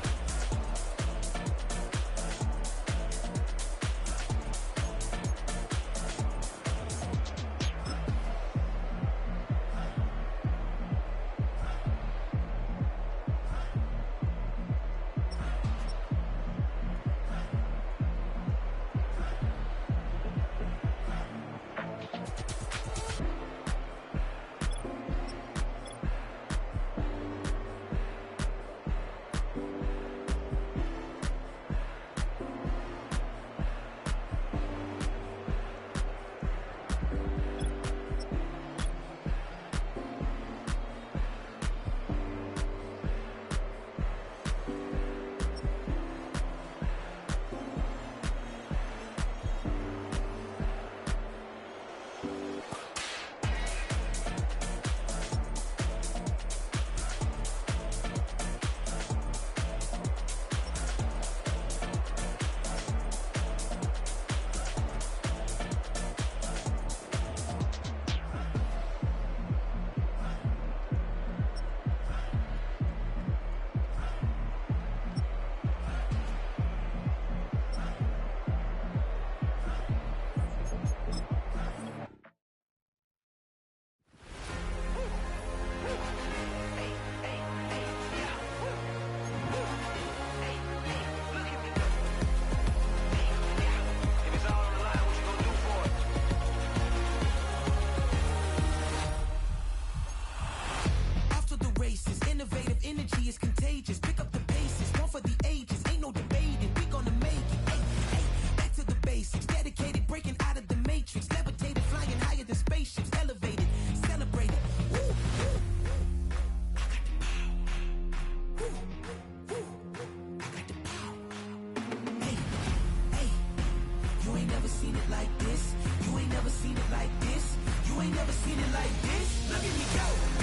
Like this, you ain't never seen it like this. Look at me go.